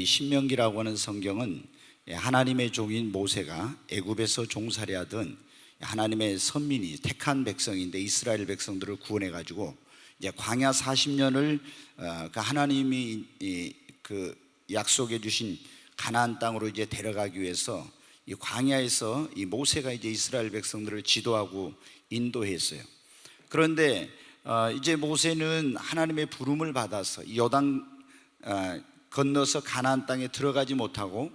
이 신명기라고 하는 성경은 하나님의 종인 모세가 애굽에서 종살이하던 하나님의 선민이 택한 백성인데 이스라엘 백성들을 구원해 가지고 이제 광야 40년을 하나님이 그 약속해 주신 가나안 땅으로 이제 데려가기 위해서 이 광야에서 이 모세가 이제 이스라엘 백성들을 지도하고 인도했어요. 그런데 이제 모세는 하나님의 부름을 받아서 요단 건너서 가나안 땅에 들어가지 못하고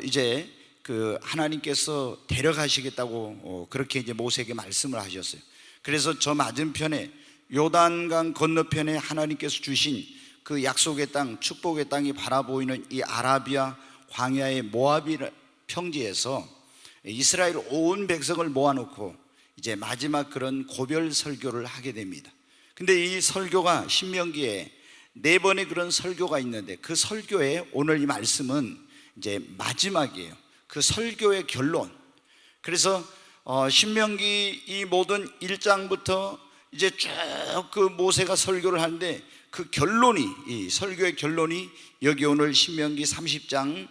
이제 그 하나님께서 데려가시겠다고 그렇게 이제 모세에게 말씀을 하셨어요. 그래서 저 맞은편에 요단강 건너편에 하나님께서 주신 그 약속의 땅, 축복의 땅이 바라보이는 이 아라비아 광야의 모압이 평지에서 이스라엘 온 백성을 모아놓고 이제 마지막 그런 고별 설교를 하게 됩니다. 근데 이 설교가 신명기에 4번의 그런 설교가 있는데 그 설교의 오늘 이 말씀은 이제 마지막이에요. 그 설교의 결론. 그래서 신명기 이 모든 1장부터 이제 쭉 그 모세가 설교를 하는데 그 결론이, 이 설교의 결론이 여기 오늘 신명기 30장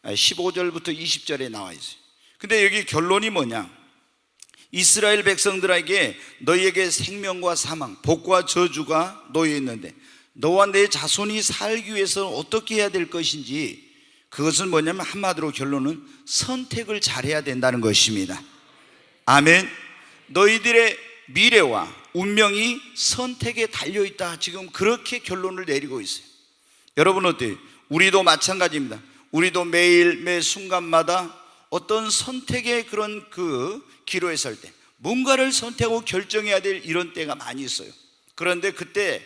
15절부터 20절에 나와 있어요. 근데 여기 결론이 뭐냐? 이스라엘 백성들에게 너희에게 생명과 사망, 복과 저주가 놓여 있는데 너와 내 자손이 살기 위해서 어떻게 해야 될 것인지, 그것은 뭐냐면 한마디로 결론은 선택을 잘해야 된다는 것입니다. 아멘. 너희들의 미래와 운명이 선택에 달려있다, 지금 그렇게 결론을 내리고 있어요. 여러분 어때요? 우리도 마찬가지입니다. 우리도 매일 매 순간마다 어떤 선택의 그런 그 기로에 설 때 뭔가를 선택하고 결정해야 될 이런 때가 많이 있어요. 그런데 그때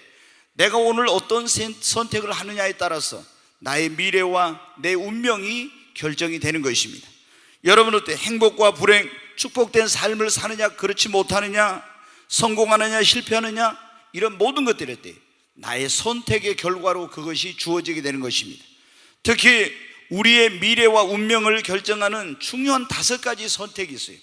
내가 오늘 어떤 선택을 하느냐에 따라서 나의 미래와 내 운명이 결정이 되는 것입니다. 여러분 어때? 행복과 불행, 축복된 삶을 사느냐 그렇지 못하느냐, 성공하느냐 실패하느냐, 이런 모든 것들에 대해 나의 선택의 결과로 그것이 주어지게 되는 것입니다. 특히 우리의 미래와 운명을 결정하는 중요한 5가지 선택이 있어요.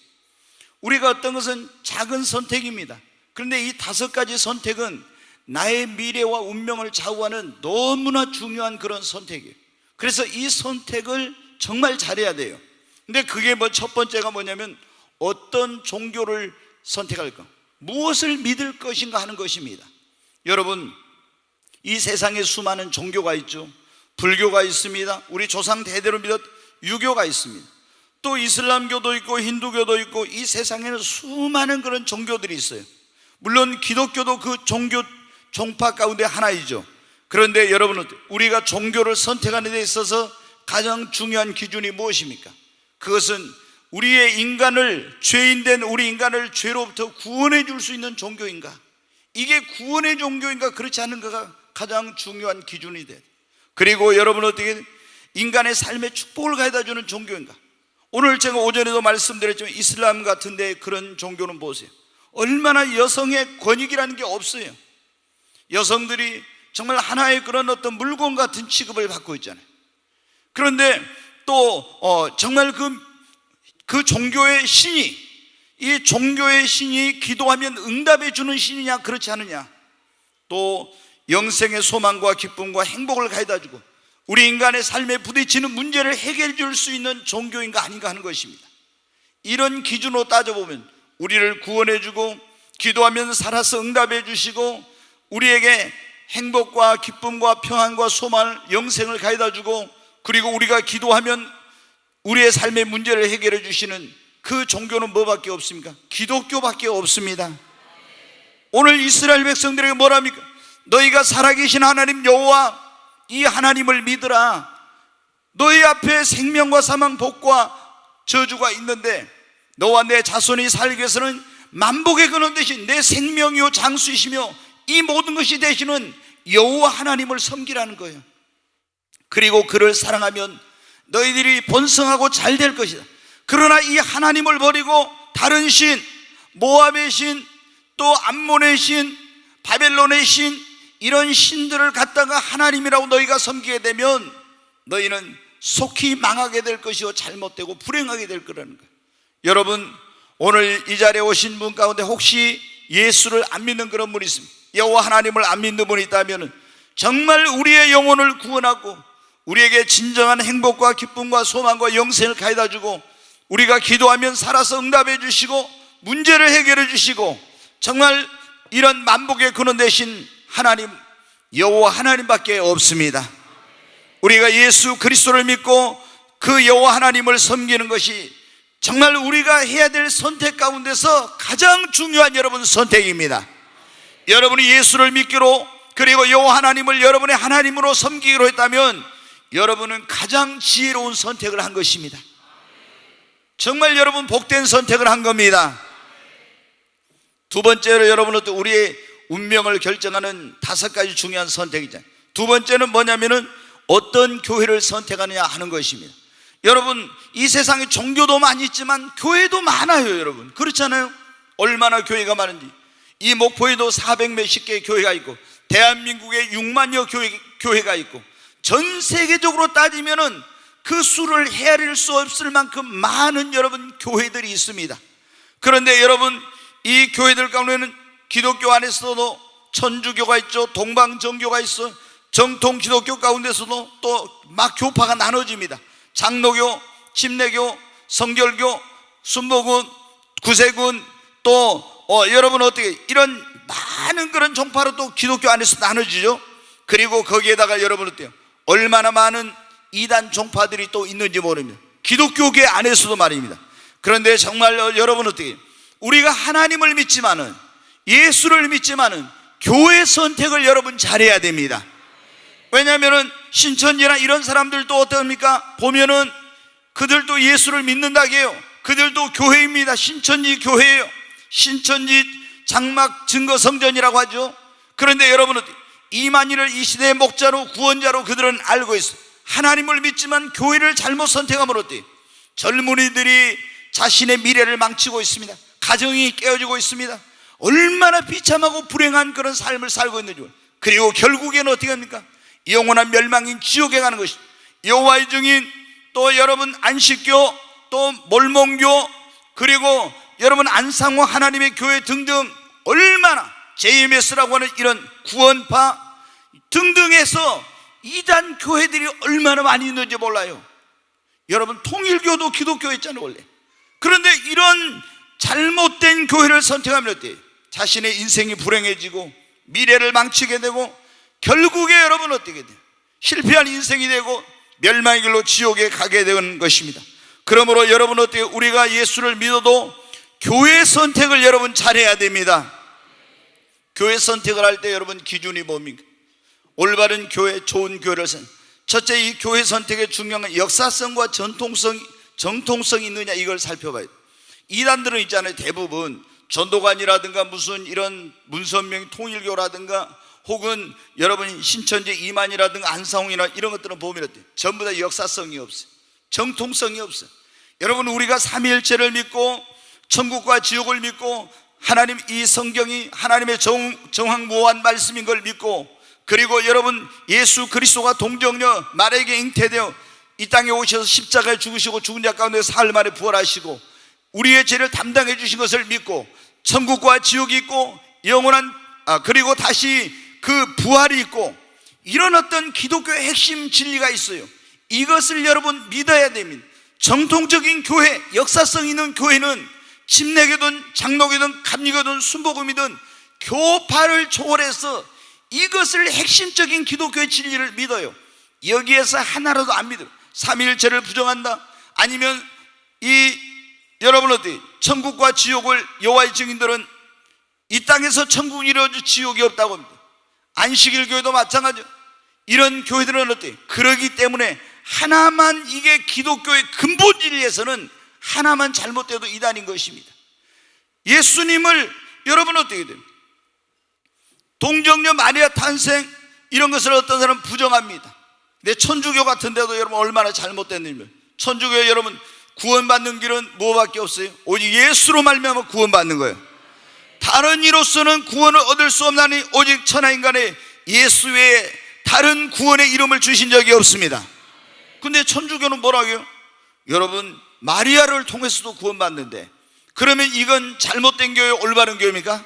우리가 어떤 것은 작은 선택입니다. 그런데 이 5가지 선택은 나의 미래와 운명을 좌우하는 너무나 중요한 그런 선택이에요. 그래서 이 선택을 정말 잘해야 돼요. 근데 그게 첫 번째가 뭐냐면 어떤 종교를 선택할까, 무엇을 믿을 것인가 하는 것입니다. 여러분, 이 세상에 수많은 종교가 있죠. 불교가 있습니다. 우리 조상 대대로 믿었 유교가 있습니다. 또 이슬람교도 있고 힌두교도 있고, 이 세상에는 수많은 그런 종교들이 있어요. 물론 기독교도 그 종교 종파 가운데 하나이죠. 그런데 여러분은 우리가 종교를 선택하는 데 있어서 가장 중요한 기준이 무엇입니까? 그것은 우리의 인간을, 죄인된 우리 인간을 죄로부터 구원해 줄 수 있는 종교인가, 이게 구원의 종교인가 그렇지 않은가가 가장 중요한 기준이 돼요. 그리고 여러분 어떻게 인간의 삶에 축복을 가져다 주는 종교인가. 오늘 제가 오전에도 말씀드렸지만 이슬람 같은 데 그런 종교는 보세요. 얼마나 여성의 권익이라는 게 없어요. 여성들이 정말 하나의 그런 어떤 물건 같은 취급을 받고 있잖아요. 그런데 또 정말 그 종교의 신이, 이 종교의 신이 기도하면 응답해 주는 신이냐 그렇지 않느냐, 또 영생의 소망과 기쁨과 행복을 가져다 주고 우리 인간의 삶에 부딪히는 문제를 해결해 줄 수 있는 종교인가 아닌가 하는 것입니다. 이런 기준으로 따져보면 우리를 구원해 주고 기도하면 살아서 응답해 주시고 우리에게 행복과 기쁨과 평안과 소망, 영생을 가져다 주고, 그리고 우리가 기도하면 우리의 삶의 문제를 해결해 주시는 그 종교는 뭐밖에 없습니까? 기독교밖에 없습니다. 오늘 이스라엘 백성들에게 뭐랍니까? 너희가 살아계신 하나님 여호와 이 하나님을 믿으라. 너희 앞에 생명과 사망, 복과 저주가 있는데 너와 내 자손이 살기 위해서는 만복의 근원 되신 내 생명이요 장수이시며 이 모든 것이 되시는 여호와 하나님을 섬기라는 거예요. 그리고 그를 사랑하면 너희들이 번성하고 잘 될 것이다. 그러나 이 하나님을 버리고 다른 신, 모압의 신, 또 암몬의 신, 바벨론의 신, 이런 신들을 갖다가 하나님이라고 너희가 섬기게 되면 너희는 속히 망하게 될 것이요 잘못되고 불행하게 될 거라는 거예요. 여러분, 오늘 이 자리에 오신 분 가운데 혹시 예수를 안 믿는 그런 분이 있습니다. 여호와 하나님을 안 믿는 분이 있다면 정말 우리의 영혼을 구원하고 우리에게 진정한 행복과 기쁨과 소망과 영생을 가져다 주고, 우리가 기도하면 살아서 응답해 주시고 문제를 해결해 주시고, 정말 이런 만복의 근원 되신 하나님, 여호와 하나님밖에 없습니다. 우리가 예수 그리스도를 믿고 그 여호와 하나님을 섬기는 것이 정말 우리가 해야 될 선택 가운데서 가장 중요한 여러분 선택입니다. 여러분이 예수를 믿기로, 그리고 여호와 하나님을 여러분의 하나님으로 섬기기로 했다면 여러분은 가장 지혜로운 선택을 한 것입니다. 정말 여러분 복된 선택을 한 겁니다. 두 번째로 여러분은 또 우리의 운명을 결정하는 5가지 중요한 선택이잖아요. 두 번째는 뭐냐면은 어떤 교회를 선택하느냐 하는 것입니다. 여러분, 이 세상에 종교도 많이 있지만 교회도 많아요. 여러분, 그렇잖아요. 얼마나 교회가 많은지. 이 목포에도 400몇십 개의 교회가 있고, 대한민국에 6만여 교회가 있고, 전 세계적으로 따지면은 그 수를 헤아릴 수 없을 만큼 많은 여러분 교회들이 있습니다. 그런데 여러분, 이 교회들 가운데는 기독교 안에서도 천주교가 있죠, 동방정교가 있어, 정통 기독교 가운데서도 또 막 교파가 나눠집니다. 장로교, 침례교, 성결교, 순복음, 구세군, 또 여러분 어떻게 이런 많은 그런 종파로 또 기독교 안에서 나눠지죠. 그리고 거기에다가 여러분 어때요? 얼마나 많은 이단 종파들이 또 있는지 모릅니다. 기독교계 안에서도 말입니다. 그런데 정말 여러분 어떻게, 우리가 하나님을 믿지만은, 예수를 믿지만은 교회 선택을 여러분 잘해야 됩니다. 왜냐하면은 신천지나 이런 사람들도 어떻습니까? 보면은 그들도 예수를 믿는다고 해요. 그들도 교회입니다. 신천지 교회예요. 신천지 장막 증거성전이라고 하죠. 그런데 여러분은 이만희를 이 시대의 목자로 구원자로 그들은 알고 있어요. 하나님을 믿지만 교회를 잘못 선택하면 어때요? 젊은이들이 자신의 미래를 망치고 있습니다. 가정이 깨어지고 있습니다. 얼마나 비참하고 불행한 그런 삶을 살고 있는지. 그리고 결국에는 어떻게 합니까? 영원한 멸망인 지옥에 가는 것이. 여호와의 증인, 또 여러분 안식교, 또 몰몬교, 그리고 여러분 안상호 하나님의 교회 등등, 얼마나 JMS라고 하는 이런 구원파 등등에서 이단 교회들이 얼마나 많이 있는지 몰라요. 여러분, 통일교도 기독교였잖아요 원래. 그런데 이런 잘못된 교회를 선택하면 어때요? 자신의 인생이 불행해지고 미래를 망치게 되고, 결국에 여러분 어떻게 돼요? 실패한 인생이 되고 멸망의 길로 지옥에 가게 되는 것입니다. 그러므로 여러분 어떻게, 우리가 예수를 믿어도 교회 선택을 여러분 잘해야 됩니다. 교회 선택을 할 때 여러분 기준이 뭡니까? 올바른 교회, 좋은 교회를 선택. 첫째, 이 교회 선택의 중요한 건 역사성과 정통성이 있느냐, 이걸 살펴봐야 돼요. 이단들은 있잖아요. 대부분 전도관이라든가 무슨 이런 문선명 통일교라든가 혹은 여러분 신천지 이만이라든가 안상홍이나 이런 것들은 보면 어때요? 전부 다 역사성이 없어요. 정통성이 없어요. 여러분, 우리가 삼위일체를 믿고 천국과 지옥을 믿고 하나님, 이 성경이 하나님의 정황무한 말씀인 걸 믿고, 그리고 여러분 예수 그리스도가 동정녀 마리아에게 잉태되어 이 땅에 오셔서 십자가에 죽으시고 죽은 자 가운데 사흘 만에 부활하시고 우리의 죄를 담당해 주신 것을 믿고, 천국과 지옥이 있고 영원한 그리고 다시 그 부활이 있고, 이런 어떤 기독교의 핵심 진리가 있어요. 이것을 여러분 믿어야 됩니다. 정통적인 교회, 역사성 있는 교회는 침례교든 장로교든 감리교든 순복음이든 교파를 초월해서 이것을 핵심적인 기독교의 진리를 믿어요. 여기에서 하나라도 안 믿어요. 삼위일체를 부정한다, 아니면 여러분 어때요? 천국과 지옥을, 여호와의 증인들은 이 땅에서 천국이 이루어져 지옥이 없다고 합니다. 안식일 교회도 마찬가지죠. 이런 교회들은 어때요? 그러기 때문에 하나만, 이게 기독교의 근본 진리에서는 하나만 잘못돼도 이단인 것입니다. 예수님을 여러분 어떻게 돼요? 동정녀 마리아 탄생, 이런 것을 어떤 사람은 부정합니다. 근데 천주교 같은 데도 여러분 얼마나 잘못됐느냐. 천주교에 여러분 구원받는 길은 뭐밖에 없어요? 오직 예수로 말미암아 구원받는 거예요. 다른 이로서는 구원을 얻을 수 없나니 오직 천하인간의 예수 외에 다른 구원의 이름을 주신 적이 없습니다. 근데 천주교는 뭐라고 해요? 여러분 마리아를 통해서도 구원받는데, 그러면 이건 잘못된 교회, 올바른 교회입니까?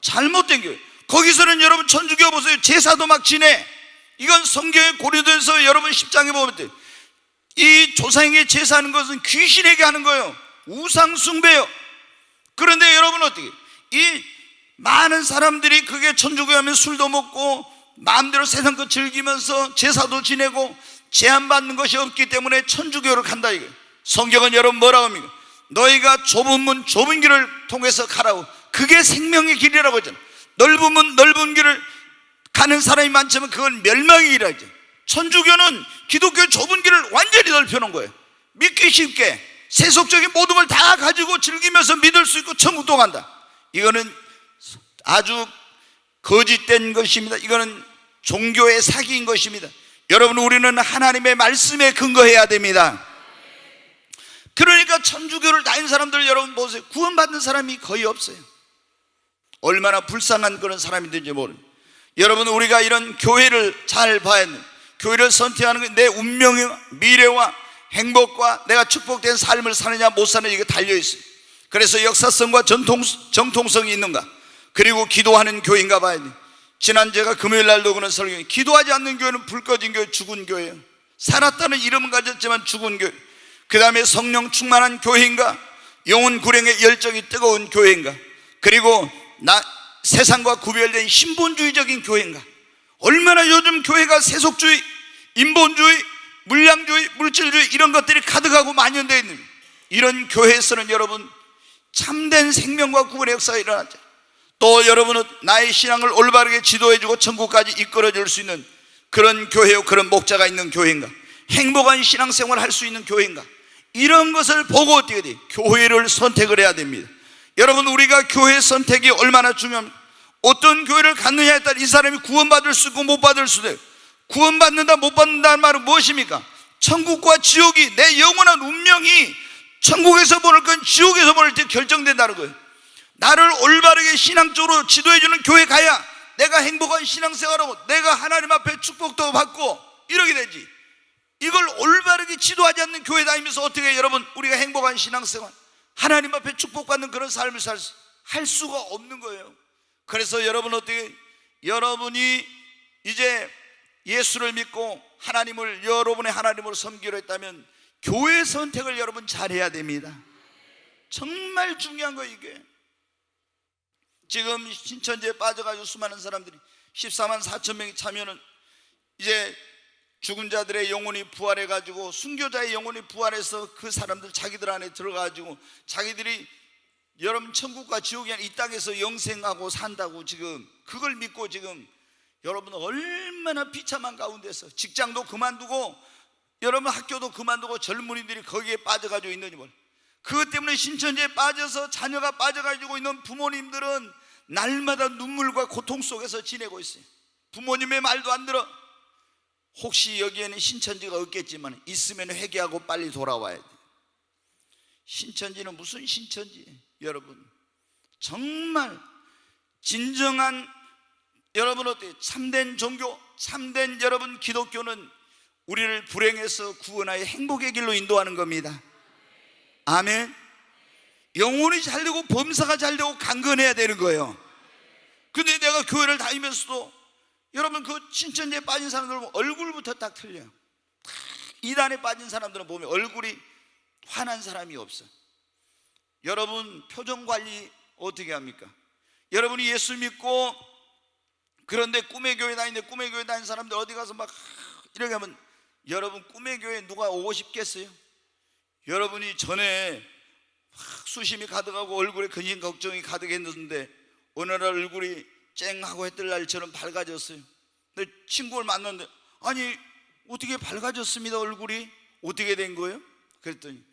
잘못된 교회. 거기서는 여러분 천주교 보세요. 제사도 막 지내. 이건 성경의 고린도전서 여러분 10장에 보면 이 조상에게 제사하는 것은 귀신에게 하는 거예요. 우상 숭배요. 그런데 여러분 어떻게 이 많은 사람들이 그게 천주교에 하면 술도 먹고 마음대로 세상 것 즐기면서 제사도 지내고 제한받는 것이 없기 때문에 천주교를 간다 이거예요. 성경은 여러분 뭐라고 합니까? 너희가 좁은 문 좁은 길을 통해서 가라고. 그게 생명의 길이라고 했잖아요. 넓은 문 넓은 길을 가는 사람이 많지만 그건 멸망의 길이라고 했죠. 천주교는 기독교의 좁은 길을 완전히 넓혀놓은 거예요. 믿기 쉽게 세속적인 모든 걸 다 가지고 즐기면서 믿을 수 있고 천국도 간다. 이거는 아주 거짓된 것입니다. 이거는 종교의 사기인 것입니다. 여러분, 우리는 하나님의 말씀에 근거해야 됩니다. 그러니까 천주교를 다닌 사람들 여러분 보세요. 구원받는 사람이 거의 없어요. 얼마나 불쌍한 그런 사람인지 모릅니다. 여러분, 우리가 이런 교회를 잘 봐야 합니다. 교회를 선택하는 게 내 운명의 미래와 행복과 내가 축복된 삶을 사느냐 못 사느냐 이게 달려있어요. 그래서 역사성과 정통성이 있는가, 그리고 기도하는 교회인가 봐야 돼요. 지난 제가 금요일 날도 그런 설교, 기도하지 않는 교회는 불 꺼진 교회, 죽은 교회예요. 살았다는 이름은 가졌지만 죽은 교회. 그 다음에 성령 충만한 교회인가, 영혼 구령의 열정이 뜨거운 교회인가, 그리고 세상과 구별된 신본주의적인 교회인가. 얼마나 요즘 교회가 세속주의, 인본주의, 물량주의, 물질주의 이런 것들이 가득하고 만연되어 있는 이런 교회에서는 여러분 참된 생명과 구원의 역사가 일어났죠. 또 여러분은 나의 신앙을 올바르게 지도해주고 천국까지 이끌어줄 수 있는 그런 교회요, 그런 목자가 있는 교회인가, 행복한 신앙생활을 할 수 있는 교회인가, 이런 것을 보고 어떻게 돼? 교회를 선택을 해야 됩니다. 여러분, 우리가 교회 선택이 얼마나 중요합니까? 어떤 교회를 갔느냐에 따라 이 사람이 구원받을 수 있고 못 받을 수도 있어요. 구원받는다 못 받는다는 말은 무엇입니까? 천국과 지옥이, 내 영원한 운명이 천국에서 보낼 건 지옥에서 보낼 때 결정된다는 거예요. 나를 올바르게 신앙적으로 지도해주는 교회 가야 내가 행복한 신앙생활하고 내가 하나님 앞에 축복도 받고 이러게 되지. 이걸 올바르게 지도하지 않는 교회 다니면서 어떻게 여러분 우리가 행복한 신앙생활, 하나님 앞에 축복받는 그런 삶을 할 수가 없는 거예요. 그래서 여러분 어떻게, 여러분이 이제 예수를 믿고 하나님을 여러분의 하나님으로 섬기려 했다면 교회 선택을 여러분 잘해야 됩니다. 정말 중요한 거예요. 이게 지금 신천지에 빠져가지고 수많은 사람들이 14만 4천 명이 참여는 이제 죽은 자들의 영혼이 부활해가지고 순교자의 영혼이 부활해서 그 사람들 자기들 안에 들어가가지고 자기들이 여러분 천국과 지옥이 아니라 이 땅에서 영생하고 산다고 지금 그걸 믿고 지금 여러분 얼마나 비참한 가운데서 직장도 그만두고 여러분 학교도 그만두고 젊은이들이 거기에 빠져가지고 있는지 몰라요. 그것 때문에 신천지에 빠져서 자녀가 빠져가지고 있는 부모님들은 날마다 눈물과 고통 속에서 지내고 있어요. 부모님의 말도 안 들어. 혹시 여기에는 신천지가 없겠지만 있으면 회개하고 빨리 돌아와야 돼. 신천지는 무슨 신천지예요? 여러분 정말 진정한 여러분 어때요? 참된 종교, 참된 여러분 기독교는 우리를 불행에서 구원하여 행복의 길로 인도하는 겁니다. 아멘. 영혼이 잘 되고 범사가 잘 되고 강건해야 되는 거예요. 근데 내가 교회를 다니면서도 여러분 그 신천지에 빠진 사람들 보면 얼굴부터 딱 틀려요. 이단에 빠진 사람들은 보면 얼굴이 환한 사람이 없어. 여러분 표정 관리 어떻게 합니까? 여러분이 예수 믿고 그런데 꿈의 교회 다니는데 꿈의 교회 다니는 사람들 어디 가서 막 이렇게 하면 여러분 꿈의 교회에 누가 오고 싶겠어요? 여러분이 전에 막 수심이 가득하고 얼굴에 근심 걱정이 가득했는데 오늘날 얼굴이 쨍하고 했던 날처럼 밝아졌어요. 근데 친구를 만났는데 아니 어떻게 밝아졌습니다 얼굴이? 어떻게 된 거예요? 그랬더니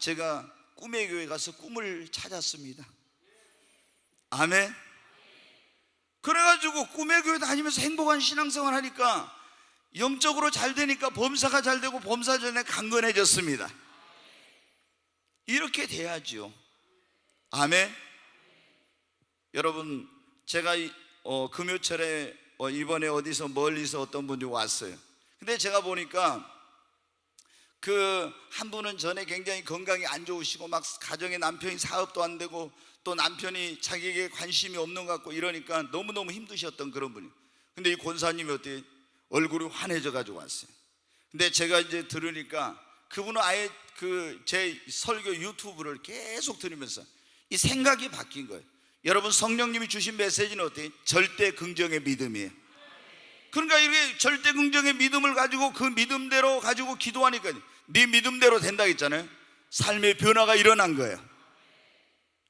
제가 꿈의 교회 가서 꿈을 찾았습니다. 아멘. 그래가지고 꿈의 교회 다니면서 행복한 신앙생활 하니까 영적으로 잘 되니까 범사가 잘 되고 범사 전에 강건해졌습니다. 이렇게 돼야죠. 아멘. 여러분 제가 금요철에 이번에 어디서 멀리서 어떤 분이 왔어요. 근데 제가 보니까 그 한 분은 전에 굉장히 건강이 안 좋으시고 막 가정에 남편이 사업도 안 되고 또 남편이 자기에게 관심이 없는 것 같고 이러니까 너무너무 힘드셨던 그런 분이에요. 근데 이 권사님이 어때요? 얼굴이 환해져 가지고 왔어요. 근데 제가 이제 들으니까 그분은 아예 제 설교 유튜브를 계속 들으면서 이 생각이 바뀐 거예요. 여러분, 성령님이 주신 메시지는 어때요? 절대 긍정의 믿음이에요. 그러니까 이렇게 절대 긍정의 믿음을 가지고 그 믿음대로 가지고 기도하니까 네 믿음대로 된다 했잖아요. 삶의 변화가 일어난 거예요.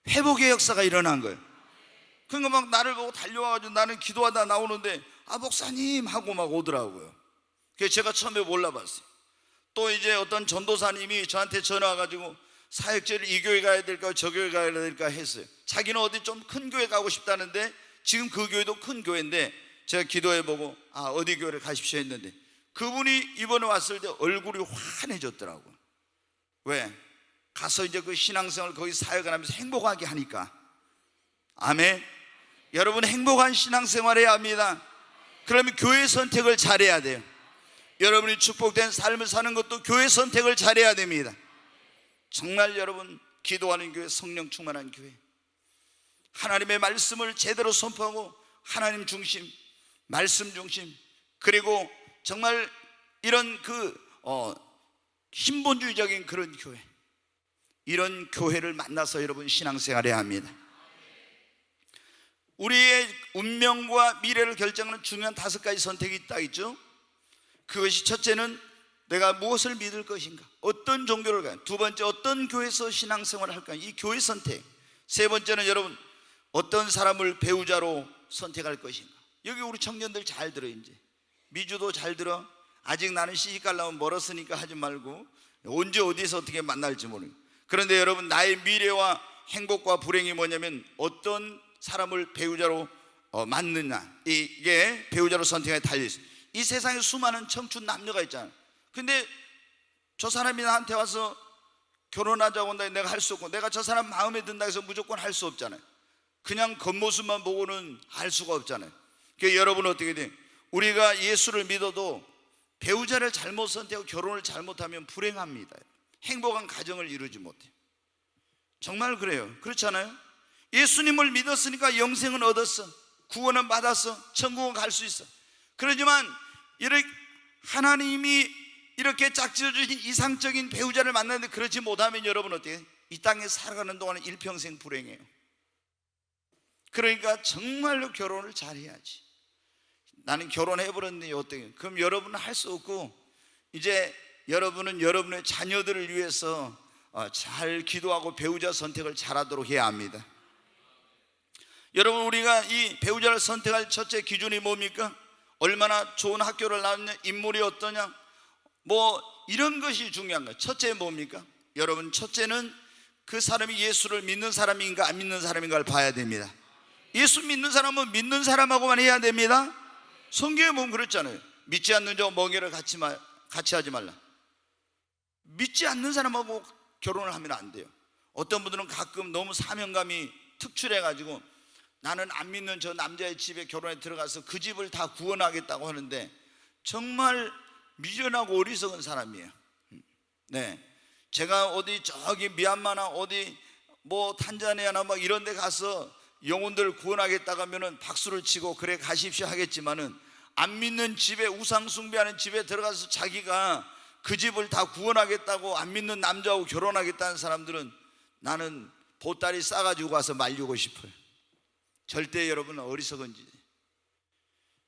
회복의 역사가 일어난 거예요. 그러니까 막 나를 보고 달려와가지고 나는 기도하다 나오는데 목사님 하고 막 오더라고요. 그래서 제가 처음에 몰라봤어요. 또 이제 어떤 전도사님이 저한테 전화 와가지고 사역제를 이 교회 가야 될까 저 교회 가야 될까 했어요. 자기는 어디 좀 큰 교회 가고 싶다는데 지금 그 교회도 큰 교회인데 제가 기도해보고 어디 교회를 가십시오 했는데 그분이 이번에 왔을 때 얼굴이 환해졌더라고요. 왜? 가서 이제 그 신앙생활 거기 사역을 하면서 행복하게 하니까. 아멘. 여러분, 행복한 신앙생활 해야 합니다. 그러면 교회 선택을 잘해야 돼요. 여러분이 축복된 삶을 사는 것도 교회 선택을 잘해야 됩니다. 정말 여러분, 기도하는 교회, 성령 충만한 교회, 하나님의 말씀을 제대로 선포하고 하나님 중심, 말씀 중심, 그리고 정말 이런 신본주의적인 그런 교회, 이런 교회를 만나서 여러분 신앙생활해야 합니다. 우리의 운명과 미래를 결정하는 중요한 5가지 선택이 있다 있죠. 그것이 첫째는 내가 무엇을 믿을 것인가, 어떤 종교를 가야, 두 번째 어떤 교회에서 신앙생활을 할까, 이 교회 선택. 세 번째는 여러분 어떤 사람을 배우자로 선택할 것인가. 여기 우리 청년들 잘 들어. 이제 미주도 잘 들어. 아직 나는 시집가려면 멀었으니까 하지 말고 언제 어디서 어떻게 만날지 모르고. 그런데 여러분, 나의 미래와 행복과 불행이 뭐냐면 어떤 사람을 배우자로 맞느냐, 이게 배우자로 선택에 달려있어요. 이 세상에 수많은 청춘 남녀가 있잖아요. 근데 저 사람이 나한테 와서 결혼하자고 한다 내가 할 수 없고, 내가 저 사람 마음에 든다 해서 무조건 할 수 없잖아요. 그냥 겉모습만 보고는 알 수가 없잖아요. 그러니까 여러분 어떻게 돼요? 우리가 예수를 믿어도 배우자를 잘못 선택하고 결혼을 잘못하면 불행합니다. 행복한 가정을 이루지 못해요. 정말 그래요. 그렇지 않아요? 예수님을 믿었으니까 영생은 얻었어, 구원은 받았어, 천국은 갈 수 있어. 그러지만 이렇게 하나님이 이렇게 짝지어 주신 이상적인 배우자를 만났는데 그렇지 못하면 여러분 어때요? 이 땅에 살아가는 동안은 일평생 불행해요. 그러니까 정말로 결혼을 잘해야지. 나는 결혼해버렸는데 어떻게? 그럼 여러분은 할 수 없고, 이제 여러분은 여러분의 자녀들을 위해서 잘 기도하고 배우자 선택을 잘하도록 해야 합니다. 여러분, 우리가 이 배우자를 선택할 첫째 기준이 뭡니까? 얼마나 좋은 학교를 나왔냐, 인물이 어떠냐, 뭐 이런 것이 중요한 거예요. 첫째 뭡니까? 여러분, 첫째는 그 사람이 예수를 믿는 사람인가 안 믿는 사람인가를 봐야 됩니다. 예수 믿는 사람은 믿는 사람하고만 해야 됩니다. 성경에 보면 그랬잖아요. 믿지 않는 자와 멍에를 같이 하지 말라. 믿지 않는 사람하고 결혼을 하면 안 돼요. 어떤 분들은 가끔 너무 사명감이 특출해가지고 나는 안 믿는 저 남자의 집에 결혼에 들어가서 그 집을 다 구원하겠다고 하는데 정말 미련하고 어리석은 사람이에요. 네, 제가 어디 저기 미얀마나 어디 뭐 탄자니아나 막 이런 데 가서 영혼들을 구원하겠다고 하면은 박수를 치고 그래 가십시오 하겠지만은, 안 믿는 집에, 우상 숭배하는 집에 들어가서 자기가 그 집을 다 구원하겠다고 안 믿는 남자하고 결혼하겠다는 사람들은 나는 보따리 싸가지고 가서 말리고 싶어요. 절대 여러분 어리석은 짓.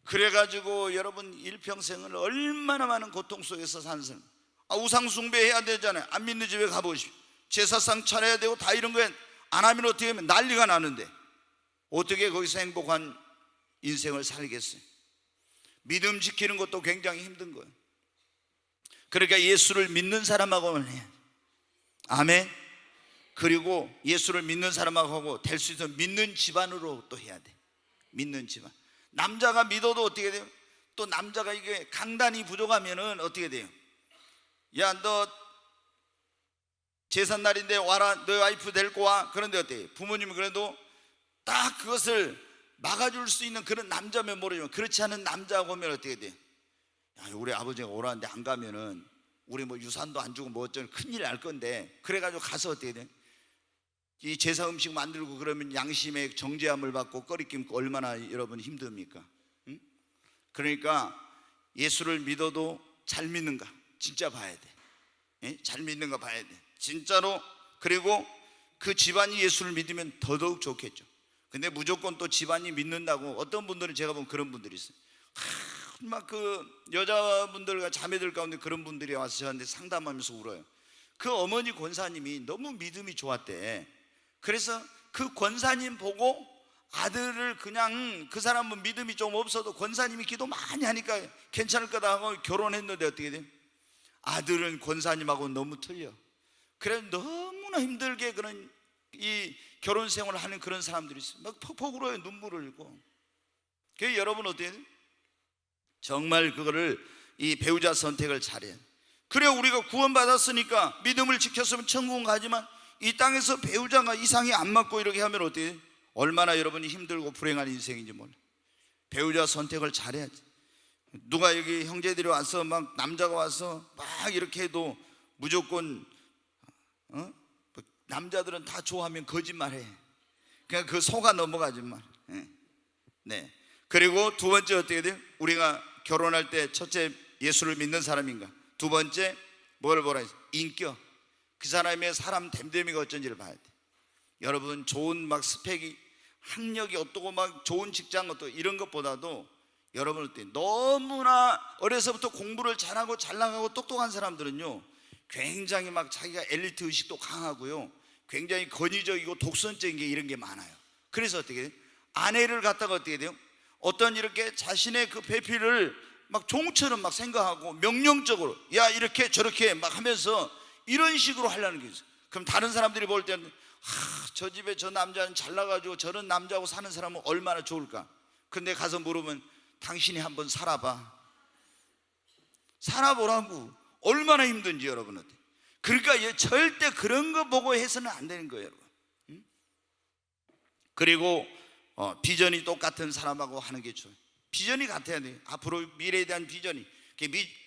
그래가지고 여러분 일평생을 얼마나 많은 고통 속에서 사는 사람. 우상 숭배해야 되잖아요. 안 믿는 집에 가보십시오. 제사상 차려야 되고 다 이런 거에 안 하면 어떻게 하면 난리가 나는데 어떻게 거기서 행복한 인생을 살겠어요? 믿음 지키는 것도 굉장히 힘든 거예요. 그러니까 예수를 믿는 사람하고는 해야 돼. 아멘. 그리고 예수를 믿는 사람하고 될 수 있는 믿는 집안으로 또 해야 돼. 믿는 집안. 남자가 믿어도 어떻게 돼요? 또 남자가 이게 강단이 부족하면은 어떻게 돼요? 야, 너 제삿날인데 와라, 너 와이프 데리고 와. 그런데 어때요? 부모님은 그래도 딱 그것을 막아줄 수 있는 그런 남자면 모르지만, 그렇지 않은 남자가 오면 어떻게 돼? 야, 우리 아버지가 오라는데 안 가면은 우리 뭐 유산도 안 주고 뭐 어쩌면 큰일 날 건데, 그래가지고 가서 어떻게 돼? 이 제사 음식 만들고 그러면 양심의 정죄함을 받고 꺼리낌 얼마나 여러분 힘듭니까? 응? 그러니까 예수를 믿어도 잘 믿는가 진짜 봐야 돼. 예? 잘 믿는가 봐야 돼 진짜로. 그리고 그 집안이 예수를 믿으면 더더욱 좋겠죠. 근데 무조건 또 집안이 믿는다고, 어떤 분들은 제가 보면 그런 분들이 있어요. 막 그 여자분들과 자매들 가운데 그런 분들이 와서 저한테 상담하면서 울어요. 그 어머니 권사님이 너무 믿음이 좋았대. 그래서 그 권사님 보고 아들을, 그냥 그 사람은 믿음이 좀 없어도 권사님이 기도 많이 하니까 괜찮을 거다 하고 결혼했는데 어떻게 돼? 아들은 권사님하고 너무 틀려. 그래 너무나 힘들게 그런 이 결혼 생활을 하는 그런 사람들이 있어요. 막 퍽퍽 울어요. 눈물을 흘리고. 그래서 여러분 어때요? 정말 그거를, 이 배우자 선택을 잘해야 돼. 그래 우리가 구원받았으니까 믿음을 지켰으면 천국은 가지만 이 땅에서 배우자가 이상이 안 맞고 이렇게 하면 어떻게 돼? 얼마나 여러분이 힘들고 불행한 인생인지 몰라. 배우자 선택을 잘해야지. 누가 여기 형제들이 와서 막 남자가 와서 막 이렇게 해도 무조건 남자들은 다 좋아하면 거짓말해. 그냥 그 속아 넘어가지 말. 네. 그리고 두 번째 어떻게 돼요? 우리가 결혼할 때 첫째 예수를 믿는 사람인가, 두 번째 뭘 보라 했어? 인격. 그 사람의 사람 됨됨이가 어쩐지를 봐야 돼. 여러분 좋은 막 스펙이, 학력이 어떻고 막 좋은 직장 어떻고 이런 것보다도 여러분 어때? 너무나 어려서부터 공부를 잘하고 잘 나가고 똑똑한 사람들은요 굉장히 막 자기가 엘리트 의식도 강하고요 굉장히 권위적이고 독선적인 게 이런 게 많아요. 그래서 어떻게 돼요? 아내를 갖다가 어떻게 돼요? 어떤 이렇게 자신의 그 배필을 막 종처럼 막 생각하고 명령적으로 야 이렇게 저렇게 막 하면서 이런 식으로 하려는 게 있어요. 그럼 다른 사람들이 볼 때는 저 집에 저 남자는 잘나가지고 저런 남자하고 사는 사람은 얼마나 좋을까. 근데 가서 물으면 당신이 한번 살아봐. 살아보라고. 얼마나 힘든지 여러분 어때? 그러니까 절대 그런 거 보고 해서는 안 되는 거예요 여러분. 그리고 비전이 똑같은 사람하고 하는 게 좋아요. 비전이 같아야 돼요. 앞으로 미래에 대한 비전이.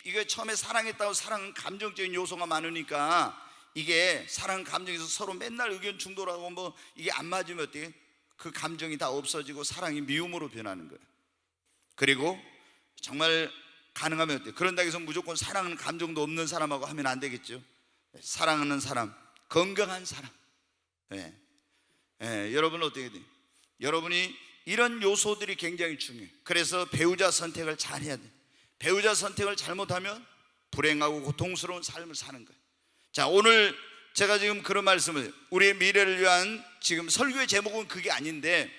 이게 처음에 사랑했다고, 사랑은 감정적인 요소가 많으니까 이게 사랑 감정에서 서로 맨날 의견 충돌하고 뭐 이게 안 맞으면 어떻게? 그 감정이 다 없어지고 사랑이 미움으로 변하는 거예요. 그리고 정말 가능하면 어때요? 그런다고 해서 무조건 사랑은 감정도 없는 사람하고 하면 안 되겠죠. 사랑하는 사람, 건강한 사람. 여러분은 어떻게 돼요? 여러분이 이런 요소들이 굉장히 중요해요. 그래서 배우자 선택을 잘 해야 돼요. 배우자 선택을 잘못하면 불행하고 고통스러운 삶을 사는 거예요. 자, 오늘 제가 지금 그런 말씀을, 우리의 미래를 위한 지금 설교의 제목은 그게 아닌데,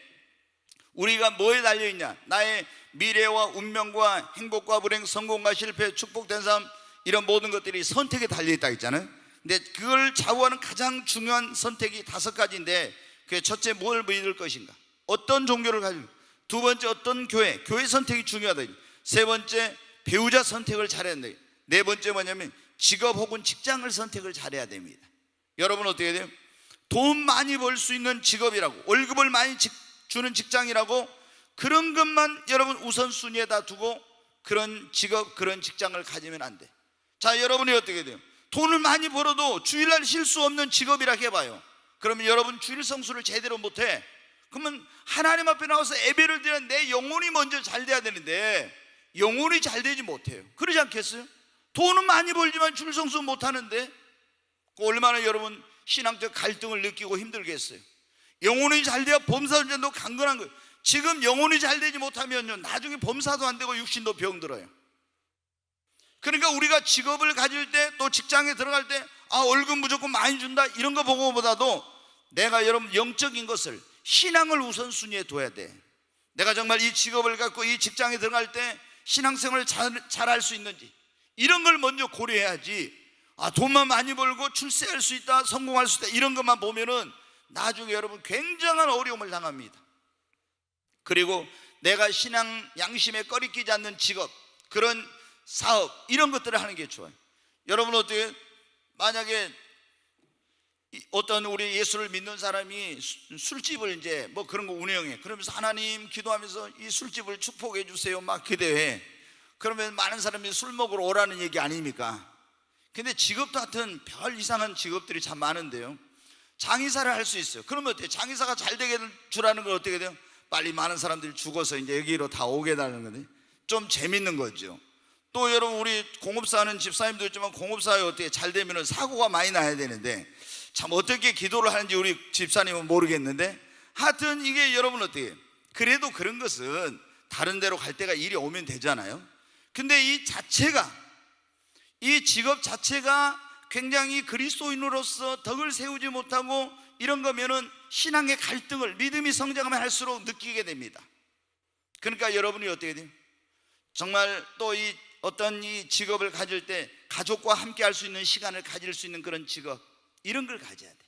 우리가 뭐에 달려있냐? 나의 미래와 운명과 행복과 불행, 성공과 실패, 축복된 삶, 이런 모든 것들이 선택에 달려있다 했잖아요. 근데 그걸 좌우하는 가장 중요한 선택이 5가지인데, 그게 첫째 뭘 믿을 것인가, 어떤 종교를 가지고, 두 번째 어떤 교회 선택이 중요하다, 세 번째 배우자 선택을 잘해야 된다, 네 번째 뭐냐면 직업 혹은 직장을 선택을 잘해야 됩니다. 여러분 어떻게 돼요? 돈 많이 벌 수 있는 직업이라고, 월급을 많이 주는 직장이라고, 그런 것만 여러분 우선순위에다 두고 그런 직업, 그런 직장을 가지면 안 돼. 자, 여러분이 어떻게 돼요? 돈을 많이 벌어도 주일날 쉴 수 없는 직업이라 해봐요. 그러면 여러분 주일 성수를 제대로 못해. 그러면 하나님 앞에 나와서 예배를 드리는 내 영혼이 먼저 잘 돼야 되는데 영혼이 잘 되지 못해요. 그러지 않겠어요? 돈은 많이 벌지만 주일 성수 못하는데 얼마나 여러분 신앙적 갈등을 느끼고 힘들겠어요. 영혼이 잘 돼야 범사운전도 강건한 거예요. 지금 영혼이 잘 되지 못하면요 나중에 범사도 안 되고 육신도 병들어요. 그러니까 우리가 직업을 가질 때, 또 직장에 들어갈 때 월급 무조건 많이 준다 이런 거 보고보다도 내가 여러분 영적인 것을, 신앙을 우선순위에 둬야 돼. 내가 정말 이 직업을 갖고 이 직장에 들어갈 때 신앙생활을 잘할 수 있는지, 이런 걸 먼저 고려해야지. 돈만 많이 벌고 출세할 수 있다, 성공할 수 있다, 이런 것만 보면은 나중에 여러분 굉장한 어려움을 당합니다. 그리고 내가 신앙 양심에 꺼리끼지 않는 직업, 그런 사업, 이런 것들을 하는 게 좋아요. 여러분 어떻게, 만약에 어떤 우리 예수를 믿는 사람이 술집을 이제 뭐 그런 거 운영해. 그러면서 하나님 기도하면서 이 술집을 축복해 주세요 막 기도해. 그러면 많은 사람이 술 먹으러 오라는 얘기 아닙니까? 근데 직업도 하여튼 별 이상한 직업들이 참 많은데요, 장의사를 할 수 있어요. 그러면 어때요? 장의사가 잘 되게 주라는 건 어떻게 돼요? 빨리 많은 사람들이 죽어서 이제 여기로 다 오게 되는 건데 좀 재밌는 거죠. 또 여러분, 우리 공업사 하는 집사님도 있지만 공업사에 어떻게 잘 되면 사고가 많이 나야 되는데 참 어떻게 기도를 하는지 우리 집사님은 모르겠는데, 하여튼 이게 여러분 어떻게, 그래도 그런 것은 다른 데로 갈 때가 일이 오면 되잖아요. 근데 이 자체가, 이 직업 자체가 굉장히 그리스도인으로서 덕을 세우지 못하고 이런 거면은 신앙의 갈등을 믿음이 성장하면 할수록 느끼게 됩니다. 그러니까 여러분이 어떻게 돼요? 정말 또 이 어떤 이 직업을 가질 때 가족과 함께 할 수 있는 시간을 가질 수 있는 그런 직업, 이런 걸 가져야 돼.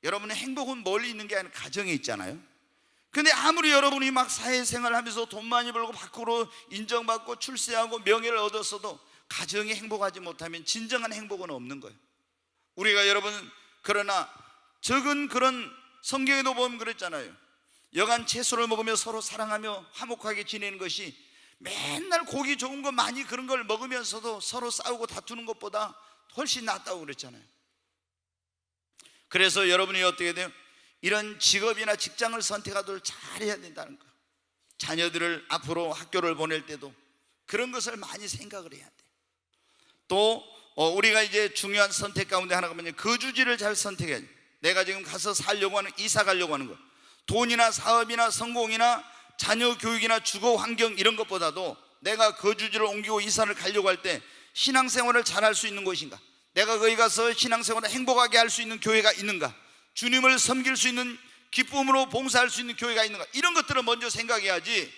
여러분의 행복은 멀리 있는 게 아니라 가정에 있잖아요. 근데 아무리 여러분이 막 사회생활을 하면서 돈 많이 벌고 밖으로 인정받고 출세하고 명예를 얻었어도 가정이 행복하지 못하면 진정한 행복은 없는 거예요. 우리가 여러분, 그러나 적은 그런, 성경에도 보면 그랬잖아요. 여간 채소를 먹으며 서로 사랑하며 화목하게 지내는 것이 맨날 고기 좋은 거 많이 그런 걸 먹으면서도 서로 싸우고 다투는 것보다 훨씬 낫다고 그랬잖아요. 그래서 여러분이 어떻게 돼요? 이런 직업이나 직장을 선택하도록 잘해야 된다는 거. 자녀들을 앞으로 학교를 보낼 때도 그런 것을 많이 생각을 해야 돼. 또 우리가 이제 중요한 선택 가운데 하나가 뭐냐면 거주지를 잘 선택해야 돼. 내가 지금 가서 살려고 하는, 이사 가려고 하는 거, 돈이나 사업이나 성공이나 자녀 교육이나 주거 환경 이런 것보다도 내가 거주지를 옮기고 이사를 가려고 할 때 신앙생활을 잘할 수 있는 곳인가, 내가 거기 가서 신앙생활을 행복하게 할 수 있는 교회가 있는가, 주님을 섬길 수 있는, 기쁨으로 봉사할 수 있는 교회가 있는가, 이런 것들을 먼저 생각해야지.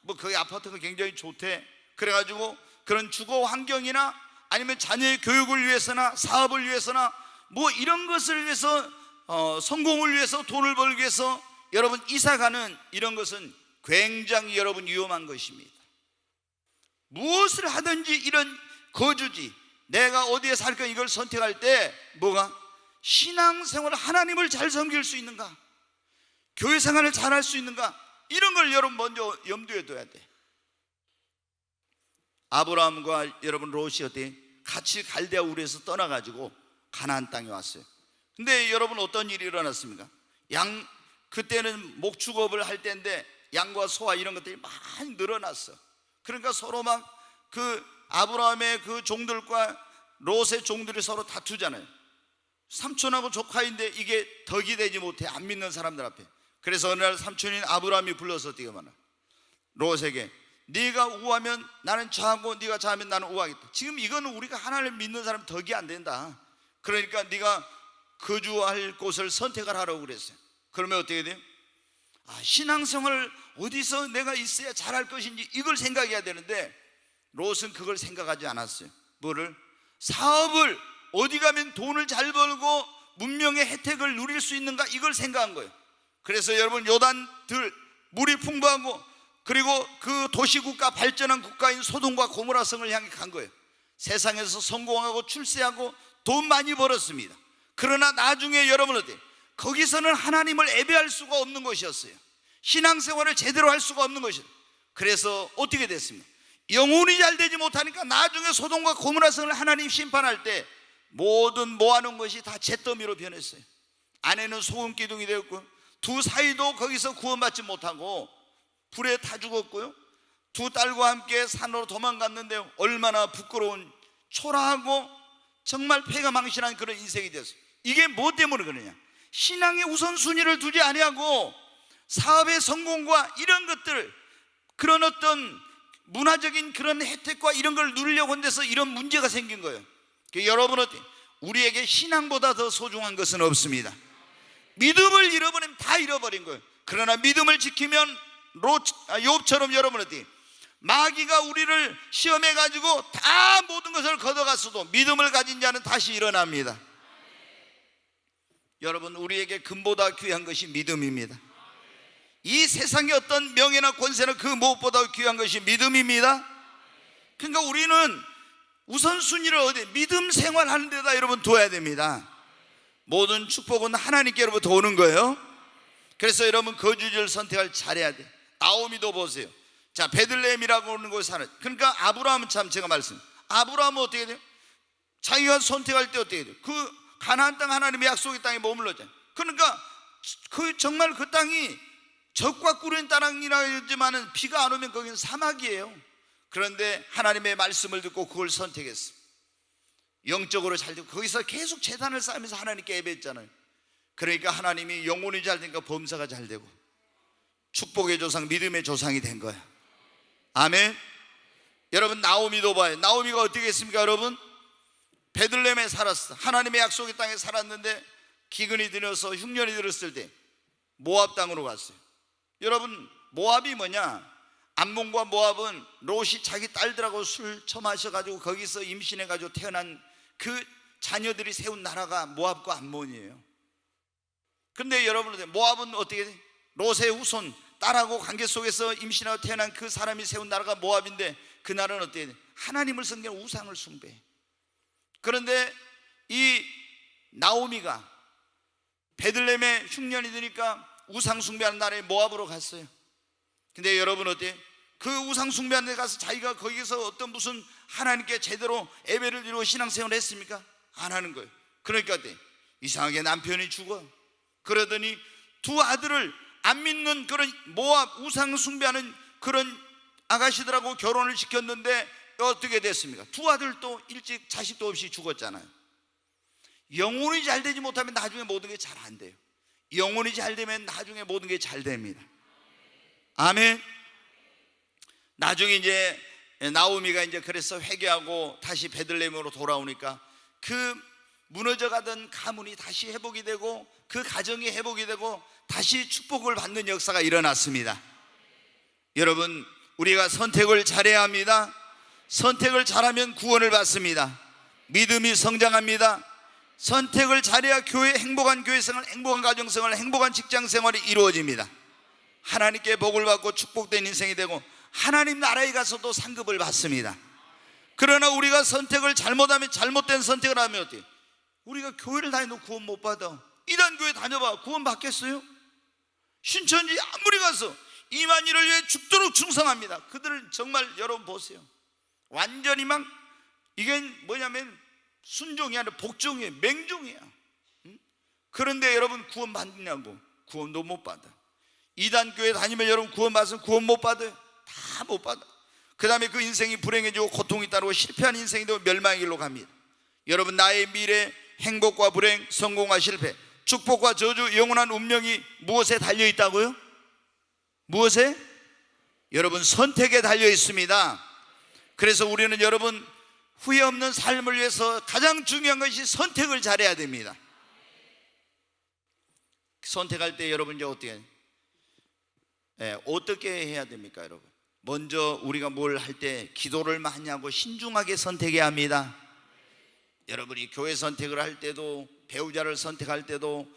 뭐 거기 아파트가 굉장히 좋대, 그래가지고 그런 주거 환경이나 아니면 자녀의 교육을 위해서나 사업을 위해서나 뭐 이런 것을 위해서 성공을 위해서 돈을 벌기 위해서 여러분 이사가는 이런 것은 굉장히 여러분 위험한 것입니다. 무엇을 하든지 이런 거주지, 내가 어디에 살까, 이걸 선택할 때 뭐가, 신앙생활, 하나님을 잘 섬길 수 있는가, 교회 생활을 잘 할 수 있는가, 이런 걸 여러분 먼저 염두에 둬야 돼. 아브라함과 여러분 롯이 어때? 같이 갈대아 우르에서 떠나가지고 가나안 땅에 왔어요. 근데 여러분 어떤 일이 일어났습니까? 그때는 목축업을 할 때인데 양과 소와 이런 것들이 많이 늘어났어. 그러니까 서로 막 그 아브라함의 그 종들과 롯의 종들이 서로 다투잖아요. 삼촌하고 조카인데 이게 덕이 되지 못해, 안 믿는 사람들 앞에. 그래서 어느 날 삼촌인 아브라함이 불러서 어떻게 말하, 롯에게 네가 우하면 나는 좌하고 네가 좌하면 나는 우하겠다. 지금 이거는 우리가 하나님을 믿는 사람 덕이 안 된다. 그러니까 네가 거주할 곳을 선택을 하라고 그랬어요. 그러면 어떻게 돼요? 신앙생활을 어디서 내가 있어야 잘할 것인지 이걸 생각해야 되는데 롯은 그걸 생각하지 않았어요. 뭐를? 사업을 어디 가면 돈을 잘 벌고 문명의 혜택을 누릴 수 있는가, 이걸 생각한 거예요. 그래서 여러분 요단들 물이 풍부하고 그리고 그 도시국가, 발전한 국가인 소돔과 고모라 성을 향해 간 거예요. 세상에서 성공하고 출세하고 돈 많이 벌었습니다. 그러나 나중에 여러분 어때요? 거기서는 하나님을 예배할 수가 없는 것이었어요. 신앙생활을 제대로 할 수가 없는 것이었어요. 그래서 어떻게 됐습니까? 영혼이 잘 되지 못하니까 나중에 소돔과 고모라 성을 하나님 심판할 때 모든 모아놓은 것이 다 잿더미로 변했어요. 아내는 소금 기둥이 되었고요, 두 사이도 거기서 구원받지 못하고 불에 타 죽었고요, 두 딸과 함께 산으로 도망갔는데 얼마나 부끄러운, 초라하고 정말 패가망신한 그런 인생이 되었어요. 이게 뭐 때문에 그러냐? 신앙의 우선순위를 두지 아니하고 사업의 성공과 이런 것들, 그런 어떤 문화적인 그런 혜택과 이런 걸 누리려고 한 데서 이런 문제가 생긴 거예요. 여러분 어때? 우리에게 신앙보다 더 소중한 것은 없습니다. 믿음을 잃어버리면 다 잃어버린 거예요. 그러나 믿음을 지키면 욥처럼 여러분 어때? 마귀가 우리를 시험해 가지고 다 모든 것을 걷어갔어도 믿음을 가진 자는 다시 일어납니다. 여러분, 우리에게 금보다 귀한 것이 믿음입니다. 이 세상의 어떤 명예나 권세는 그 무엇보다 귀한 것이 믿음입니다. 그러니까 우리는 우선순위를 어디, 믿음 생활하는 데다 여러분 둬야 됩니다. 모든 축복은 하나님께로부터 오는 거예요. 그래서 여러분 거주지를 선택할 잘해야 돼. 나오미도 보세요. 자, 베들레헴이라고 하는 곳에 사는, 그러니까 아브라함은 참, 제가 아브라함은 어떻게 돼요? 자기가 선택할 때 어떻게 돼요? 그 가나안 땅, 하나님의 약속의 땅에 머물렀잖아요. 그러니까 정말 그 땅이 적과 꿀인 땅이라 하지만은 비가 안 오면 거기는 사막이에요. 그런데 하나님의 말씀을 듣고 그걸 선택했어. 영적으로 잘 되고 거기서 계속 재단을 쌓으면서 하나님께 예배했잖아요. 그러니까 하나님이 영혼이 잘 되니까 범사가 잘 되고 축복의 조상, 믿음의 조상이 된 거야. 아멘. 여러분, 나오미도 봐요. 나오미가 어떻게 했습니까? 여러분, 베들레헴에 살았어. 하나님의 약속의 땅에 살았는데 기근이 들어서 흉년이 들었을 때 모압 땅으로 갔어요. 여러분, 모압이 뭐냐? 암몬과 모압은 롯이 자기 딸들하고 술 처마셔가지고 거기서 임신해가지고 태어난 그 자녀들이 세운 나라가 모압과 암몬이에요. 그런데 여러분, 모압은 어떻게 돼? 롯의 후손, 딸하고 관계 속에서 임신하고 태어난 그 사람이 세운 나라가 모압인데 그 나라는 어떻게 돼? 하나님을 섬기는 우상을 숭배해. 그런데 이 나오미가 베들레헴에 흉년이 드니까 우상 숭배하는 나라의 모압으로 갔어요. 근데 여러분 어때요? 그 우상 숭배하는 데 가서 자기가 거기서 어떤 무슨 하나님께 제대로 예배를 드리고 신앙생활을 했습니까? 안 하는 거예요. 그러니까 어때? 이상하게 남편이 죽어. 그러더니 두 아들을 안 믿는 그런 모압 우상 숭배하는 그런 아가씨들하고 결혼을 시켰는데 어떻게 됐습니까? 두 아들도 일찍 자식도 없이 죽었잖아요. 영혼이 잘 되지 못하면 나중에 모든 게 잘 안 돼요. 영혼이 잘 되면 나중에 모든 게 잘 됩니다. 아멘. 나중에 이제 나오미가 이제 그래서 회개하고 다시 베들레헴으로 돌아오니까 그 무너져 가던 가문이 다시 회복이 되고 그 가정이 회복이 되고 다시 축복을 받는 역사가 일어났습니다. 여러분, 우리가 선택을 잘해야 합니다. 선택을 잘하면 구원을 받습니다. 믿음이 성장합니다. 선택을 잘해야 행복한 교회생활, 행복한 가정생활, 행복한 직장생활이 이루어집니다. 하나님께 복을 받고 축복된 인생이 되고 하나님 나라에 가서도 상급을 받습니다. 그러나 우리가 선택을 잘못하면, 잘못된 선택을 하면 어때요? 우리가 교회를 다녀도 구원 못 받아. 이단 교회 다녀봐, 구원 받겠어요? 신천지 아무리 가서 2만인을 위해 죽도록 충성합니다. 그들을 정말 여러분 보세요. 완전히 막 이게 뭐냐면 순종이 아니라 복종이에요. 맹종이야. 그런데 여러분 구원 받느냐고? 구원도 못 받아. 이단 교회 다니면 여러분 구원 받으면 구원 못 받아요. 다 못 받아. 그 다음에 그 인생이 불행해지고 고통이 따르고 실패한 인생이 되고 멸망의 길로 갑니다. 여러분, 나의 미래, 행복과 불행, 성공과 실패, 축복과 저주, 영원한 운명이 무엇에 달려 있다고요? 무엇에? 여러분, 선택에 달려 있습니다. 그래서 우리는 여러분 후회 없는 삶을 위해서 가장 중요한 것이 선택을 잘해야 됩니다. 선택할 때 여러분 이제 어떻게 해야 됩니까? 여러분, 먼저 우리가 뭘 할 때 기도를 많이 하고 신중하게 선택해야 합니다. 여러분이 교회 선택을 할 때도, 배우자를 선택할 때도,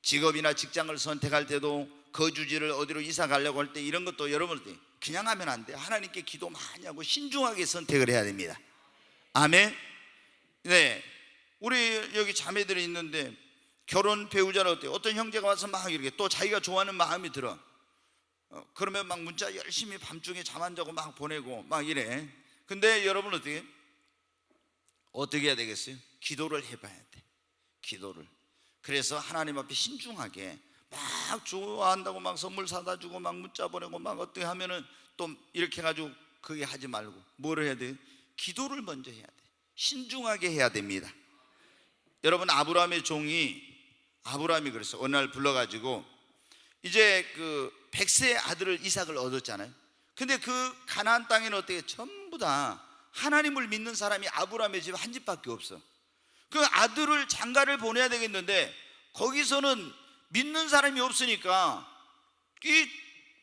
직업이나 직장을 선택할 때도, 거주지를 어디로 이사 가려고 할 때 이런 것도 여러분 그냥 하면 안 돼요. 하나님께 기도 많이 하고 신중하게 선택을 해야 됩니다. 아멘. 네, 우리 여기 자매들이 있는데 결혼 배우자는 어때요? 어떤 형제가 와서 막 이렇게 또 자기가 좋아하는 마음이 들어. 그러면 막 문자 열심히 밤중에 잠 안 자고 막 보내고 막 이래. 근데 여러분 어떻게 해야 되겠어요? 기도를 해봐야 돼. 기도를. 그래서 하나님 앞에 신중하게 막 좋아한다고 막 선물 사다 주고 막 문자 보내고 막 어떻게 하면은 또 이렇게 해가지고 그게 하지 말고 뭐를 해야 돼요? 기도를 먼저 해야 돼. 신중하게 해야 됩니다. 여러분, 아브라함의 종이 아브라함이 그랬어. 어느 날 불러가지고 이제 그 100세의 아들을 이삭을 얻었잖아요. 근데 그 가나안 땅에는 어떻게 전부 다 하나님을 믿는 사람이 아브라함의 집 한 집밖에 없어. 그 아들을 장가를 보내야 되겠는데 거기서는 믿는 사람이 없으니까 이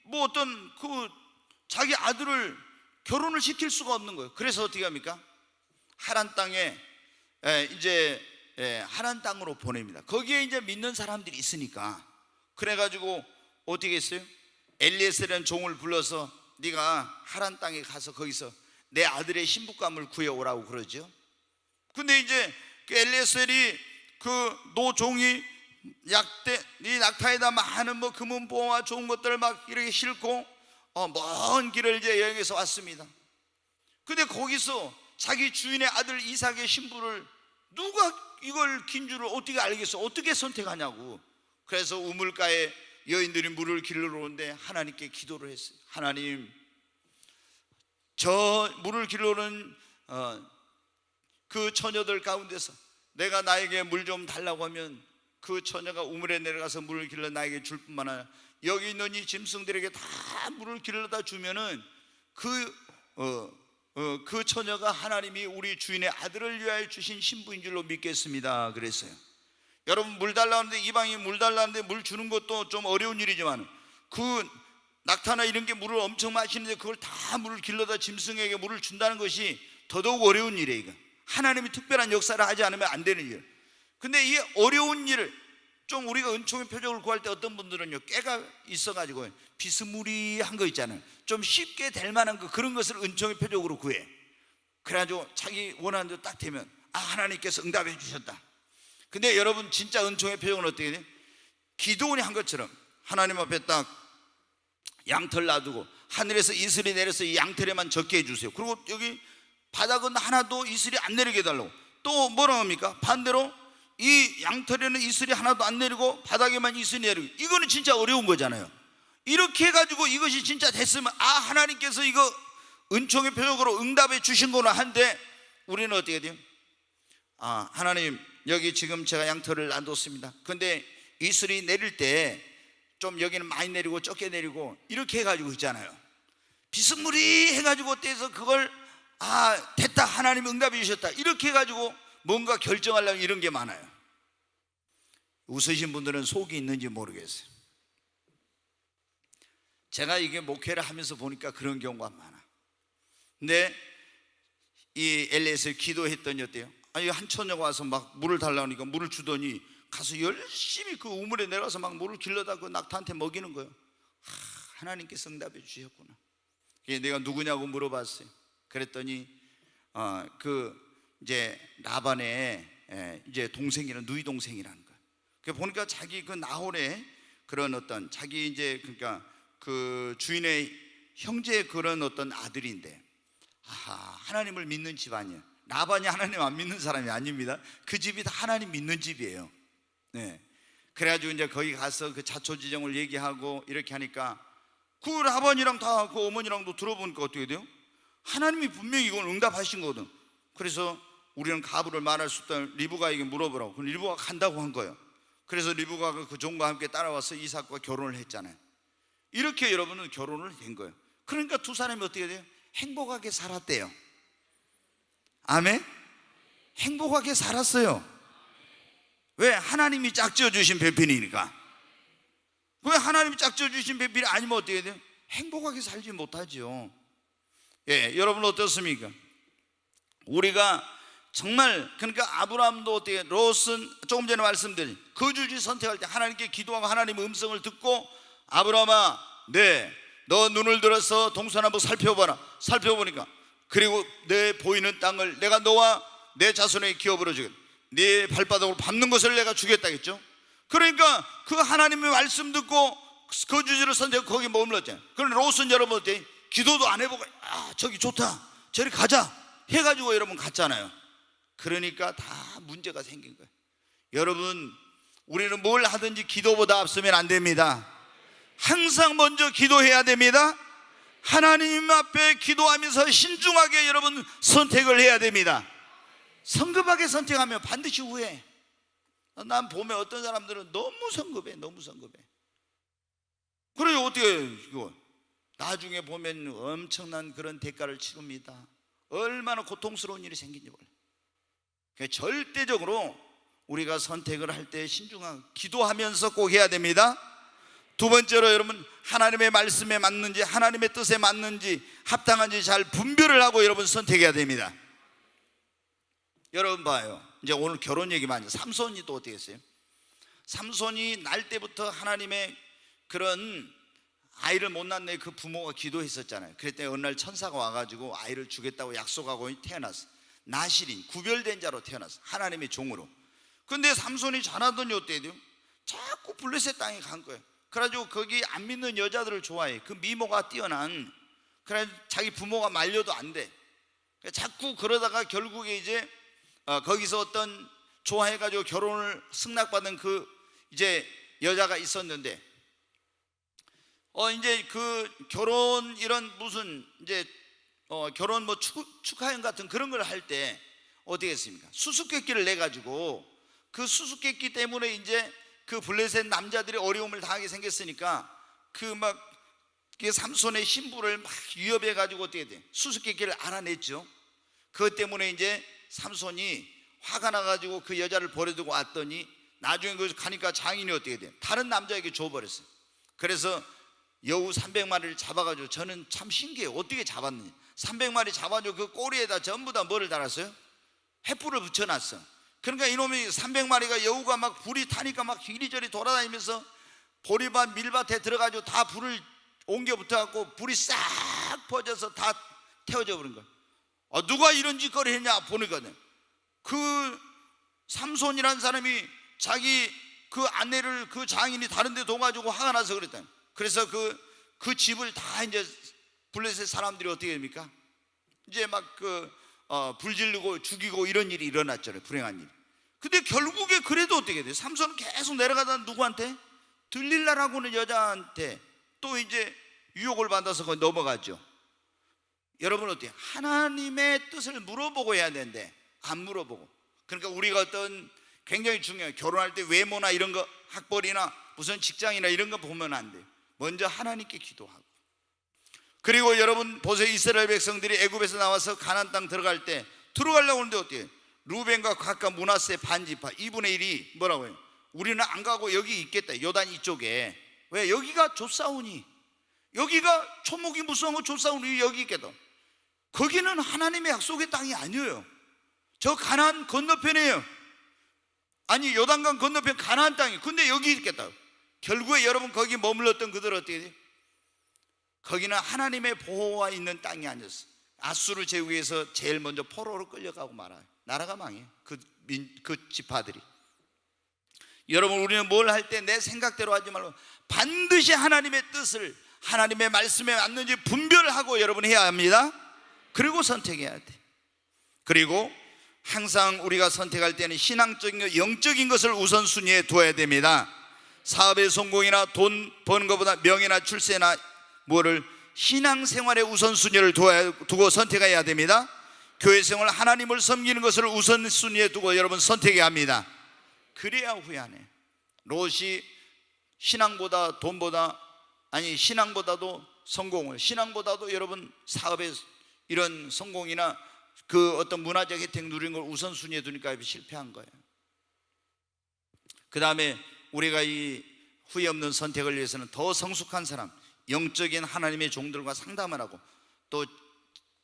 뭐 어떤 그 자기 아들을 결혼을 시킬 수가 없는 거예요. 그래서 어떻게 합니까? 하란 땅에 이제 하란 땅으로 보냅니다. 거기에 이제 믿는 사람들이 있으니까. 그래가지고 어떻게 했어요? 엘리에셀이라는 종을 불러서 네가 하란 땅에 가서 거기서 내 아들의 신부감을 구해오라고 그러죠. 근데 이제 그 엘리에셀이 그 노종이 이 낙타에다 많은 뭐 금은보화와 좋은 것들을 막 이렇게 싣고 먼 길을 이제 여행해서 왔습니다. 근데 거기서 자기 주인의 아들 이삭의 신부를 누가 이걸 긴 줄을 어떻게 알겠어? 어떻게 선택하냐고. 그래서 우물가에 여인들이 물을 길러 오는데 하나님께 기도를 했어요. 하나님, 저 물을 길러오는 그 처녀들 가운데서 내가 나에게 물 좀 달라고 하면 그 처녀가 우물에 내려가서 물을 길러 나에게 줄 뿐만 아니라 여기 있는 이 짐승들에게 다 물을 길러다 주면은 그 처녀가 하나님이 우리 주인의 아들을 위하여 주신 신부인 줄로 믿겠습니다 그랬어요. 여러분, 물 달라는데 이방이 물 달라는데 물 주는 것도 좀 어려운 일이지만 그 낙타나 이런 게 물을 엄청 마시는데 그걸 다 물을 길러다 짐승에게 물을 준다는 것이 더더욱 어려운 일이에요. 이거 하나님이 특별한 역사를 하지 않으면 안 되는 일. 근데 이 어려운 일을 좀 우리가 은총의 표적을 구할 때 어떤 분들은요, 깨가 있어가지고 비스무리한 거 있잖아요. 좀 쉽게 될 만한 그런 것을 은총의 표적으로 구해. 그래가지고 자기 원하는 대로 딱 되면 하나님께서 응답해 주셨다. 근데 여러분, 진짜 은총의 표적은 어떻게 돼? 기도원이 한 것처럼 하나님 앞에 딱 양털 놔두고 하늘에서 이슬이 내려서 이 양털에만 적게 해주세요. 그리고 여기 바닥은 하나도 이슬이 안 내리게 해달라고. 또 뭐라 합니까? 반대로 이 양털에는 이슬이 하나도 안 내리고 바닥에만 이슬이 내리고. 이거는 진짜 어려운 거잖아요. 이렇게 해가지고 이것이 진짜 됐으면 하나님께서 이거 은총의 표적으로 응답해 주신거나 한데, 우리는 어떻게 돼요? 하나님, 여기 지금 제가 양털을 놔뒀습니다. 근데 이슬이 내릴 때 좀 여기는 많이 내리고 적게 내리고 이렇게 해가지고 있잖아요. 비스무리 해가지고 떼서 그걸 됐다, 하나님 응답해 주셨다, 이렇게 해가지고 뭔가 결정하려면 이런 게 많아요. 웃으신 분들은 속이 있는지 모르겠어요. 제가 이게 목회를 하면서 보니까 그런 경우가 많아. 근데 이 LA에서 기도했더니 어때요? 한 처녀가 와서 막 물을 달라니까 물을 주더니 가서 열심히 그 우물에 내려가서 막 물을 길러다 그 낙타한테 먹이는 거예요. 하나님께서 응답해 주셨구나. 내가 누구냐고 물어봤어요. 그랬더니 이제 라반의 이제 동생이라는, 누이 동생이라는 거예요. 그 보니까 자기 그 나홀의 그런 어떤 자기 이제 그러니까 그 주인의 형제의 그런 어떤 아들인데, 하나님을 믿는 집안이에요. 라반이 하나님 안 믿는 사람이 아닙니다. 그 집이 다 하나님 믿는 집이에요. 네. 그래가지고 이제 거기 가서 그 자초지종을 얘기하고 이렇게 하니까 그 라반이랑 다 그 어머니랑도 들어보니까 어떻게 돼요? 하나님이 분명히 이걸 응답하신 거거든. 그래서 우리는 가부를 말할 수 없다, 리브가에게 물어보라고. 그럼 리브가 간다고 한 거예요. 그래서 리브가가 그 종과 함께 따라와서 이삭과 결혼을 했잖아요. 이렇게 여러분은 결혼을 된 거예요. 그러니까 두 사람이 어떻게 돼요? 행복하게 살았대요. 아멘? 행복하게 살았어요. 왜? 하나님이 짝지어 주신 배필이니까. 왜 하나님이 짝지어 주신 배필이 아니면 어떻게 돼요? 행복하게 살지 못하죠. 여러분 어떻습니까? 우리가 정말, 그러니까 아브라함도 어떻게, 롯은 조금 전에 말씀드린 거주지 선택할 때 하나님께 기도하고 하나님의 음성을 듣고, 아브라함아, 너 눈을 들어서 동서남북 살펴봐라. 살펴보니까 그리고 내 보이는 땅을 내가 너와 내 자손에게 기업으로 주겠다. 네 발바닥으로 밟는 것을 내가 주겠다겠죠. 그러니까 그 하나님의 말씀 듣고 거주지를 선택하고 거기 머물렀잖아요. 그런데 롯은 여러분 어때? 기도도 안 해보고 저기 좋다, 저리 가자 해가지고 여러분 갔잖아요. 그러니까 다 문제가 생긴 거예요. 여러분, 우리는 뭘 하든지 기도보다 앞서면 안 됩니다. 항상 먼저 기도해야 됩니다. 하나님 앞에 기도하면서 신중하게 여러분 선택을 해야 됩니다. 성급하게 선택하면 반드시 후회해. 난 보면 어떤 사람들은 너무 성급해. 그래요. 어떻게 이거 나중에 보면 엄청난 그런 대가를 치릅니다. 얼마나 고통스러운 일이 생긴지 몰라요. 그러니까 절대적으로 우리가 선택을 할 때 신중하게 기도하면서 꼭 해야 됩니다. 두 번째로 여러분, 하나님의 말씀에 맞는지 하나님의 뜻에 맞는지 합당한지 잘 분별을 하고 여러분 선택해야 됩니다. 여러분 봐요. 이제 오늘 결혼 얘기 많이. 삼손이 또 어떻게 했어요? 삼손이 날 때부터 하나님의 그런 아이를 못 낳네, 그 부모가 기도했었잖아요. 그랬더니 어느 날 천사가 와가지고 아이를 주겠다고 약속하고 태어났어. 나실인, 구별된 자로 태어났어. 하나님의 종으로. 근데 삼손이 잘하더니 어때야 돼요? 자꾸 블레셋 땅에 간 거예요. 그래가지고 거기 안 믿는 여자들을 좋아해. 그 미모가 뛰어난. 그래 자기 부모가 말려도 안 돼. 자꾸 그러다가 결국에 이제 거기서 어떤 좋아해가지고 결혼을 승낙받은 그 이제 여자가 있었는데, 이제 그 결혼 이런 무슨 이제 결혼 뭐 축하행 같은 그런 걸 할 때 어떻게 했습니까? 수수께끼를 내 가지고 그 수수께끼 때문에 이제 그 블레셋 남자들이 어려움을 당하게 생겼으니까 그 삼손의 신부를 막 위협해 가지고 어떻게 돼? 수수께끼를 알아냈죠. 그것 때문에 이제 삼손이 화가 나 가지고 그 여자를 버려두고 왔더니 나중에 그 가니까 장인이 어떻게 돼? 다른 남자에게 줘버렸어요. 그래서 여우 300마리를 잡아가지고, 저는 참 신기해요. 어떻게 잡았느냐. 300마리 잡아가지고 그 꼬리에다 전부 다 뭐를 달았어요? 횃불을 붙여놨어. 그러니까 이놈이 300마리가 여우가 막 불이 타니까 막 이리저리 돌아다니면서 보리밭 밀밭에 들어가지고 다 불을 옮겨 붙어갖고 불이 싹 퍼져서 다 태워져 버린 거야. 누가 이런 짓거리 했냐 보니까 그 삼손이라는 사람이 자기 그 아내를 그 장인이 다른 데 둬가지고 화가 나서 그랬다. 그래서 그 집을 다 이제 블레셋 사람들이 어떻게 됩니까? 이제 막 불 지르고 죽이고 이런 일이 일어났잖아요. 불행한 일. 근데 결국에 그래도 어떻게 돼요? 삼손은 계속 내려가다 누구한테? 들릴라라고는 여자한테 또 이제 유혹을 받아서 거기 넘어가죠. 여러분 어때요? 하나님의 뜻을 물어보고 해야 되는데 안 물어보고. 그러니까 우리가 어떤 굉장히 중요해요. 결혼할 때 외모나 이런 거, 학벌이나 무슨 직장이나 이런 거 보면 안 돼요. 먼저 하나님께 기도하고. 그리고 여러분 보세요. 이스라엘 백성들이 애굽에서 나와서 가나안 땅 들어갈 때 들어가려고 하는데 어때요? 루벤과 각각 므낫세 반지파 2분의 1이 뭐라고 해요? 우리는 안 가고 여기 있겠다. 요단 이쪽에. 왜? 여기가 좁사오니, 여기가 초목이 무성하고 좁사오니 여기 있겠다. 거기는 하나님의 약속의 땅이 아니에요. 저 가나안 건너편이에요. 아니 요단강 건너편 가나안 땅이. 근데 여기 있겠다. 결국에 여러분 거기 머물렀던 그들 어떻게 돼요? 거기는 하나님의 보호가 있는 땅이 아니었어. 아수르 제국에서 제일 먼저 포로로 끌려가고 말아요. 나라가 망해요. 그 지파들이. 여러분 우리는 뭘 할 때 내 생각대로 하지 말고 반드시 하나님의 뜻을, 하나님의 말씀에 맞는지 분별을 하고 여러분 해야 합니다. 그리고 선택해야 돼. 그리고 항상 우리가 선택할 때는 신앙적인, 영적인 것을 우선순위에 두어야 됩니다. 사업의 성공이나 돈 버는 것보다 명예나 출세나 뭐를 신앙생활의 우선순위를 두고 선택해야 됩니다. 교회생활, 하나님을 섬기는 것을 우선순위에 두고 여러분 선택해야 합니다. 그래야 후회 안 해요. 롯이 신앙보다 돈보다, 아니 신앙보다도 성공을, 신앙보다도 여러분 사업의 이런 성공이나 그 어떤 문화적 혜택 누리는 걸 우선순위에 두니까 실패한 거예요. 그 다음에 우리가 이 후회 없는 선택을 위해서는 더 성숙한 사람, 영적인 하나님의 종들과 상담을 하고 또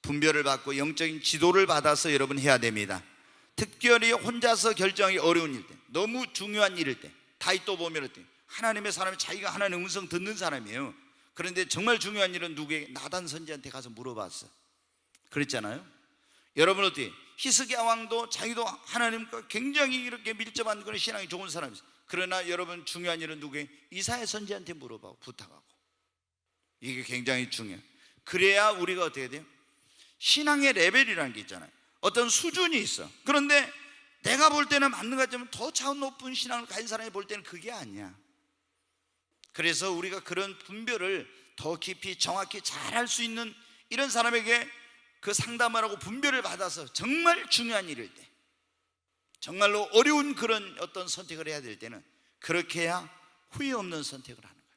분별을 받고 영적인 지도를 받아서 여러분 해야 됩니다. 특별히 혼자서 결정하기 어려운 일 때, 너무 중요한 일일 때, 다윗도 보면 어때요? 하나님의 사람이 자기가 하나님의 음성 듣는 사람이에요. 그런데 정말 중요한 일은 누구에게? 나단 선지한테 가서 물어봤어. 그랬잖아요. 여러분 어때요? 히스기야 왕도 자기도 하나님과 굉장히 이렇게 밀접한 그런 신앙이 좋은 사람이었어요. 그러나 여러분 중요한 일은 누구에게? 이사야 선지한테 물어보고 부탁하고. 이게 굉장히 중요해요. 그래야 우리가 어떻게 돼요? 신앙의 레벨이라는 게 있잖아요. 어떤 수준이 있어. 그런데 내가 볼 때는 맞는 것 같지만 더 차원 높은 신앙을 가진 사람이 볼 때는 그게 아니야. 그래서 우리가 그런 분별을 더 깊이 정확히 잘 할 수 있는 이런 사람에게 그 상담을 하고 분별을 받아서 정말 중요한 일일 때, 정말로 어려운 그런 어떤 선택을 해야 될 때는 그렇게 해야 후회 없는 선택을 하는 거예요.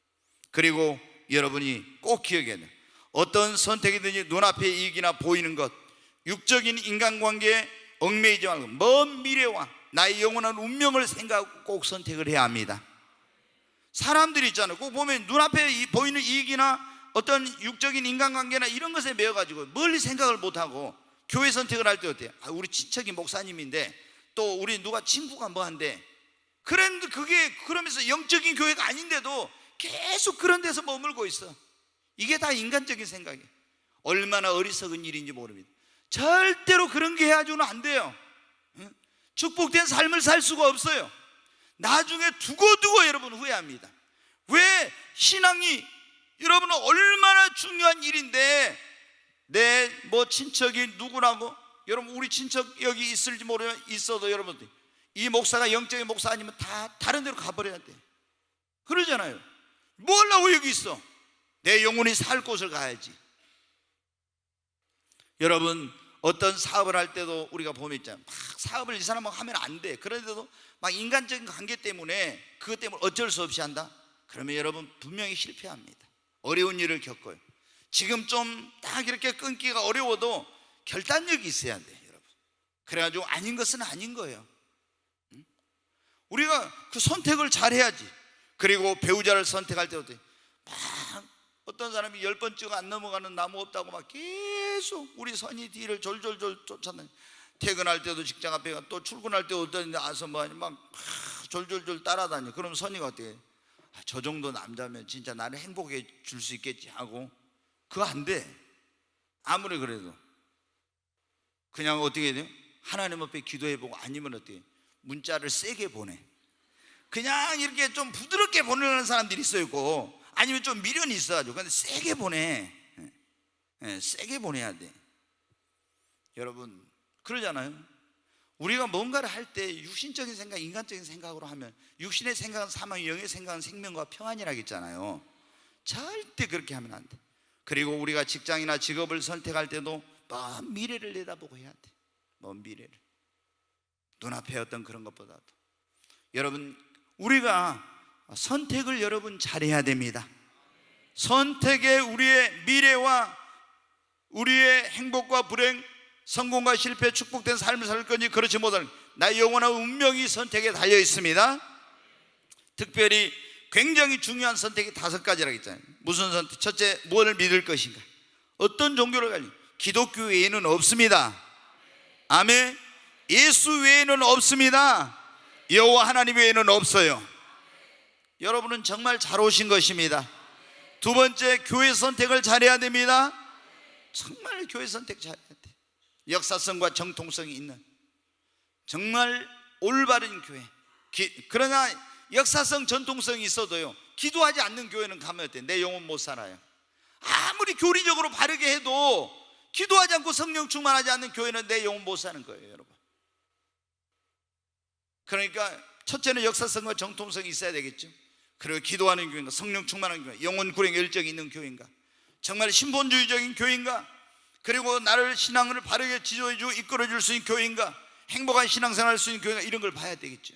그리고 여러분이 꼭 기억해야 돼요. 어떤 선택이든지 눈앞의 이익이나 보이는 것, 육적인 인간관계에 얽매이지 말고 먼 미래와 나의 영원한 운명을 생각하고 꼭 선택을 해야 합니다. 사람들이 있잖아요. 꼭 보면 눈앞에 보이는 이익이나 어떤 육적인 인간관계나 이런 것에 매여가지고 멀리 생각을 못하고 교회 선택을 할 때 어때요? 우리 친척이 목사님인데 또 우리 누가 친구가 뭐한데, 그런데 그게 그러면서 영적인 교회가 아닌데도 계속 그런 데서 머물고 있어. 이게 다 인간적인 생각이에요. 얼마나 어리석은 일인지 모릅니다. 절대로 그런 게 해가지고는 안 돼요. 축복된 삶을 살 수가 없어요. 나중에 두고두고 여러분 후회합니다. 왜? 신앙이 여러분은 얼마나 중요한 일인데 내 뭐 친척이 누구라고, 여러분 우리 친척 여기 있을지 모르면 있어도 여러분들 이 목사가 영적인 목사 아니면 다 다른 데로 가버려야 돼. 그러잖아요. 뭐 하려고 여기 있어? 내 영혼이 살 곳을 가야지. 여러분, 어떤 사업을 할 때도 우리가 보면 있잖아요. 막 사업을 이 사람하고 하면 안 돼. 그런데도 막 인간적인 관계 때문에, 그것 때문에 어쩔 수 없이 한다. 그러면 여러분 분명히 실패합니다. 어려운 일을 겪어요. 지금 좀 딱 이렇게 끊기가 어려워도 결단력이 있어야 돼요, 여러분. 그래가지고 아닌 것은 아닌 거예요. 우리가 그 선택을 잘 해야지. 그리고 배우자를 선택할 때도 막 어떤 사람이 10번째가 안 넘어가는 나무 없다고 막 계속 우리 선이 뒤를 졸졸졸 쫓아다니. 퇴근할 때도 직장 앞에 가, 또 출근할 때 어떤 데 와서 막 졸졸졸 따라다니. 그럼 선이가 어떻게 해? 저 정도 남자면 진짜 나를 행복해 줄 수 있겠지 하고, 그거 안 돼. 아무리 그래도 그냥 어떻게 해야 돼요? 하나님 앞에 기도해보고, 아니면 어떻게 문자를 세게 보내. 그냥 이렇게 좀 부드럽게 보내는 사람들이 있어요. 아니면 좀 미련이 있어가지고 근데 세게 보내. 세게 보내야 돼. 여러분, 그러잖아요. 우리가 뭔가를 할 때 육신적인 생각, 인간적인 생각으로 하면, 육신의 생각은 사망, 영의 생각은 생명과 평안이라고 했잖아요. 절대 그렇게 하면 안 돼. 그리고 우리가 직장이나 직업을 선택할 때도 먼 미래를 내다보고 해야 돼. 먼 미래를, 눈앞에 어떤 그런 것보다도. 여러분, 우리가 선택을 여러분 잘해야 됩니다. 선택에 우리의 미래와 우리의 행복과 불행, 성공과 실패, 축복된 삶을 살 건지 그렇지 못할 나의 영원한 운명이 선택에 달려 있습니다. 특별히 굉장히 중요한 선택이 5가지라고 했잖아요. 무슨 선택? 첫째, 무엇을 믿을 것인가. 어떤 종교를 갈지. 기독교 외에는 없습니다. 아멘. 예수 외에는 없습니다. 여호와 하나님 외에는 없어요. 여러분은 정말 잘 오신 것입니다. 두 번째, 교회 선택을 잘해야 됩니다. 정말 교회 선택 잘해야 돼. 역사성과 정통성이 있는 정말 올바른 교회. 그러나 역사성, 전통성이 있어도요, 기도하지 않는 교회는 가면 어때? 내 영혼 못 살아요. 아무리 교리적으로 바르게 해도 기도하지 않고 성령 충만하지 않는 교회는 내 영혼 못 사는 거예요, 여러분. 그러니까 첫째는 역사성과 정통성이 있어야 되겠죠. 그리고 기도하는 교회인가, 성령 충만한 교회, 영혼 구령 열정이 있는 교회인가, 정말 신본주의적인 교회인가, 그리고 나를 신앙을 바르게 지도해주고 이끌어줄 수 있는 교회인가, 행복한 신앙생활 할 수 있는 교회인가, 이런 걸 봐야 되겠죠.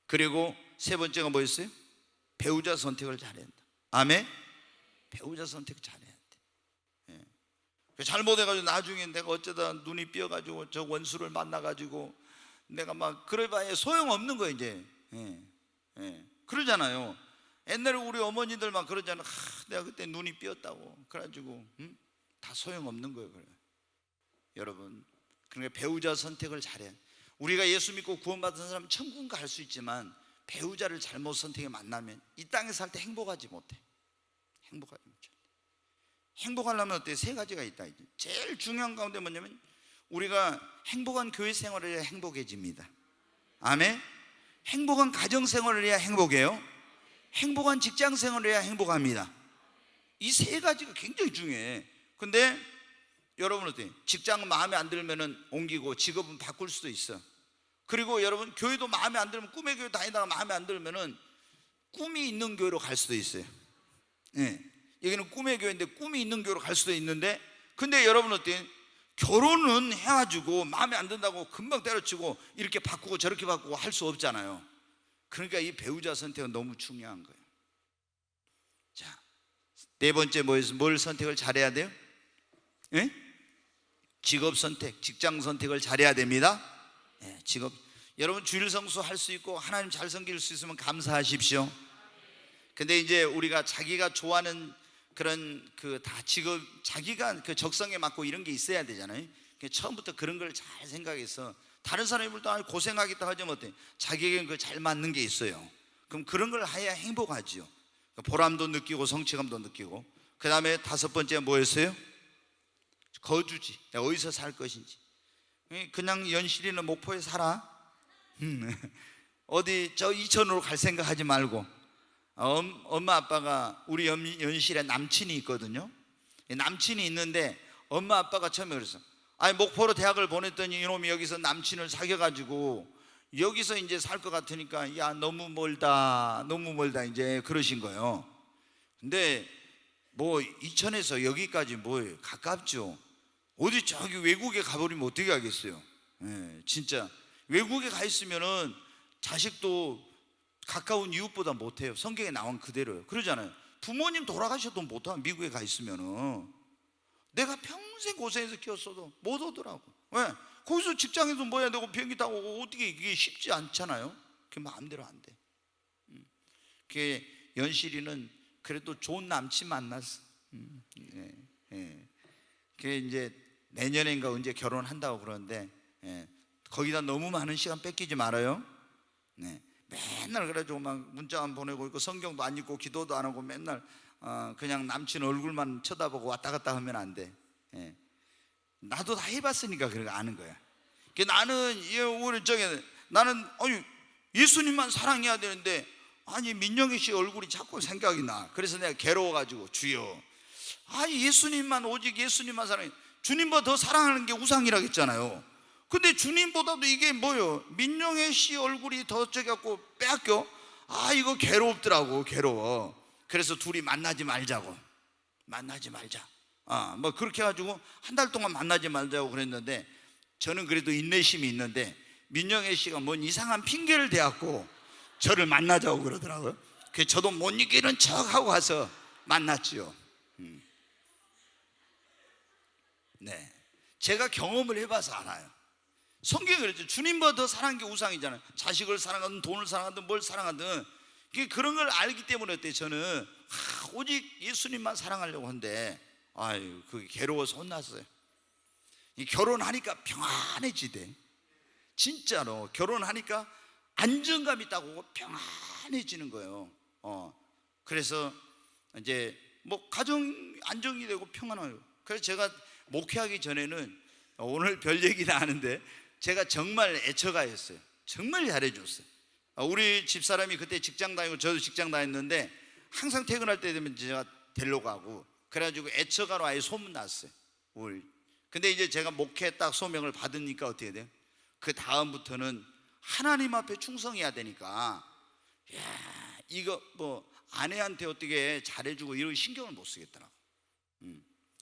그리고 세 번째가 뭐였어요? 배우자 선택을 잘해야 한다. 아멘. 배우자 선택 잘해야 돼. 잘못해가지고 나중에 내가 어쩌다 눈이 삐어가지고 저 원수를 만나가지고 내가 막 그래봐야 소용없는 거예요 이제. 그러잖아요. 옛날에 우리 어머니들 막 그러잖아. 내가 그때 눈이 삐었다고. 그래가지고 다 소용없는 거예요. 그래. 여러분, 그러니까 배우자 선택을 잘해. 우리가 예수 믿고 구원받은 사람은 천국은 갈 수 있지만 배우자를 잘못 선택해 만나면 이 땅에 살 때 행복하지 못해. 행복하지 못해. 행복하려면 어때요? 3가지가 있다. 제일 중요한 가운데 뭐냐면, 우리가 행복한 교회 생활을 해야 행복해집니다. 아멘. 행복한 가정 생활을 해야 행복해요. 행복한 직장 생활을 해야 행복합니다. 이 3가지가 굉장히 중요해. 근데 여러분 어때요? 직장은 마음에 안 들면 옮기고 직업은 바꿀 수도 있어. 그리고 여러분, 교회도 마음에 안 들면, 꿈의 교회 다니다가 마음에 안 들면 꿈이 있는 교회로 갈 수도 있어요. 여기는 꿈의 교회인데 꿈이 있는 교회로 갈 수도 있는데, 근데 여러분 어때요? 결혼은 해가지고 마음에 안 든다고 금방 때려치고 이렇게 바꾸고 저렇게 바꾸고 할 수 없잖아요. 그러니까 이 배우자 선택은 너무 중요한 거예요. 자, 4번째 뭘 선택을 잘해야 돼요? 직업 선택, 직장 선택을 잘해야 됩니다. 직업. 여러분, 주일 성수 할 수 있고 하나님 잘 섬길 수 있으면 감사하십시오. 근데 이제 우리가 자기가 좋아하는 그런 다 직업, 자기가 그 적성에 맞고 이런 게 있어야 되잖아요. 처음부터 그런 걸 잘 생각해서, 다른 사람이 볼 때 고생하겠다 하지만 어때? 자기에게 그 잘 맞는 게 있어요. 그럼 그런 걸 해야 행복하지요. 보람도 느끼고 성취감도 느끼고. 그 다음에 5번째 뭐였어요? 거주지. 어디서 살 것인지. 그냥 연실이나 목포에 살아. 어디 저 이천으로 갈 생각 하지 말고. 엄마 아빠가, 우리 연실에 남친이 있거든요. 남친이 있는데 엄마 아빠가 처음에 그랬어. 목포로 대학을 보냈더니 이놈이 여기서 남친을 사귀어가지고 여기서 이제 살 것 같으니까 야 너무 멀다 이제 그러신 거예요. 근데 뭐 이천에서 여기까지 뭐예요? 가깝죠. 어디 저기 외국에 가버리면 어떻게 하겠어요? 예, 진짜 외국에 가 있으면은 자식도 가까운 이웃보다 못해요. 성경에 나온 그대로요. 그러잖아요. 부모님 돌아가셔도 못하면 미국에 가 있으면은 내가 평생 고생해서 키웠어도 못 오더라고. 왜? 거기서 직장에서 뭐 해야 되고 비행기 타고 오고 어떻게 이게 쉽지 않잖아요. 그게 마음대로 안 돼. 그게 연실이는 그래도 좋은 남친 만났어. 예, 예. 그게 이제 내년인가 언제 결혼한다고 그러는데, 예. 거기다 너무 많은 시간 뺏기지 말아요. 네. 맨날 그래가지고 막 문자만 보내고 있고 성경도 안 읽고 기도도 안 하고 맨날 그냥 남친 얼굴만 쳐다보고 왔다 갔다 하면 안 돼. 예. 나도 다 해봤으니까 그런 거 아는 거야. 나는 우리 나는 예수님만 사랑해야 되는데 아니 민영희 씨 얼굴이 자꾸 생각이 나. 그래서 내가 괴로워가지고 주여, 아니 예수님만, 오직 예수님만 사랑해. 주님보다 더 사랑하는 게 우상이라고 했잖아요. 근데 주님보다도 이게 뭐요? 민영애 씨 얼굴이 더 저기갖고 빼앗겨? 이거 괴롭더라고. 괴로워. 그래서 둘이 만나지 말자고. 만나지 말자. 뭐 그렇게 해가지고 한 달 동안 만나지 말자고 그랬는데, 저는 그래도 인내심이 있는데 민영애 씨가 뭔 이상한 핑계를 대갖고 저를 만나자고 그러더라고요. 그래서 저도 못 이기는 척하고 가서 만났지요. 네, 제가 경험을 해봐서 알아요. 성경이 그랬죠. 주님보다 더 사랑하는 게 우상이잖아요. 자식을 사랑하든 돈을 사랑하든 뭘 사랑하든 그런 걸 알기 때문에 어때요? 저는 오직 예수님만 사랑하려고 하는데 그게 괴로워서 혼났어요. 결혼하니까 평안해지대. 진짜로 결혼하니까 안정감 있다고 평안해지는 거예요. 그래서 이제 뭐 가정 안정이 되고 평안해요. 그래서 제가 목회하기 전에는 오늘 별 얘기는 하는데 제가 정말 애처가였어요. 정말 잘해줬어요. 우리 집사람이 그때 직장 다니고 저도 직장 다녔는데 항상 퇴근할 때 되면 제가 데리러 가고 그래가지고 애처가로 아예 소문났어요. 근데 이제 제가 목회 딱 소명을 받으니까 어떻게 돼요? 그 다음부터는 하나님 앞에 충성해야 되니까 이거 뭐 아내한테 어떻게 잘해주고 이런 신경을 못 쓰겠더라고.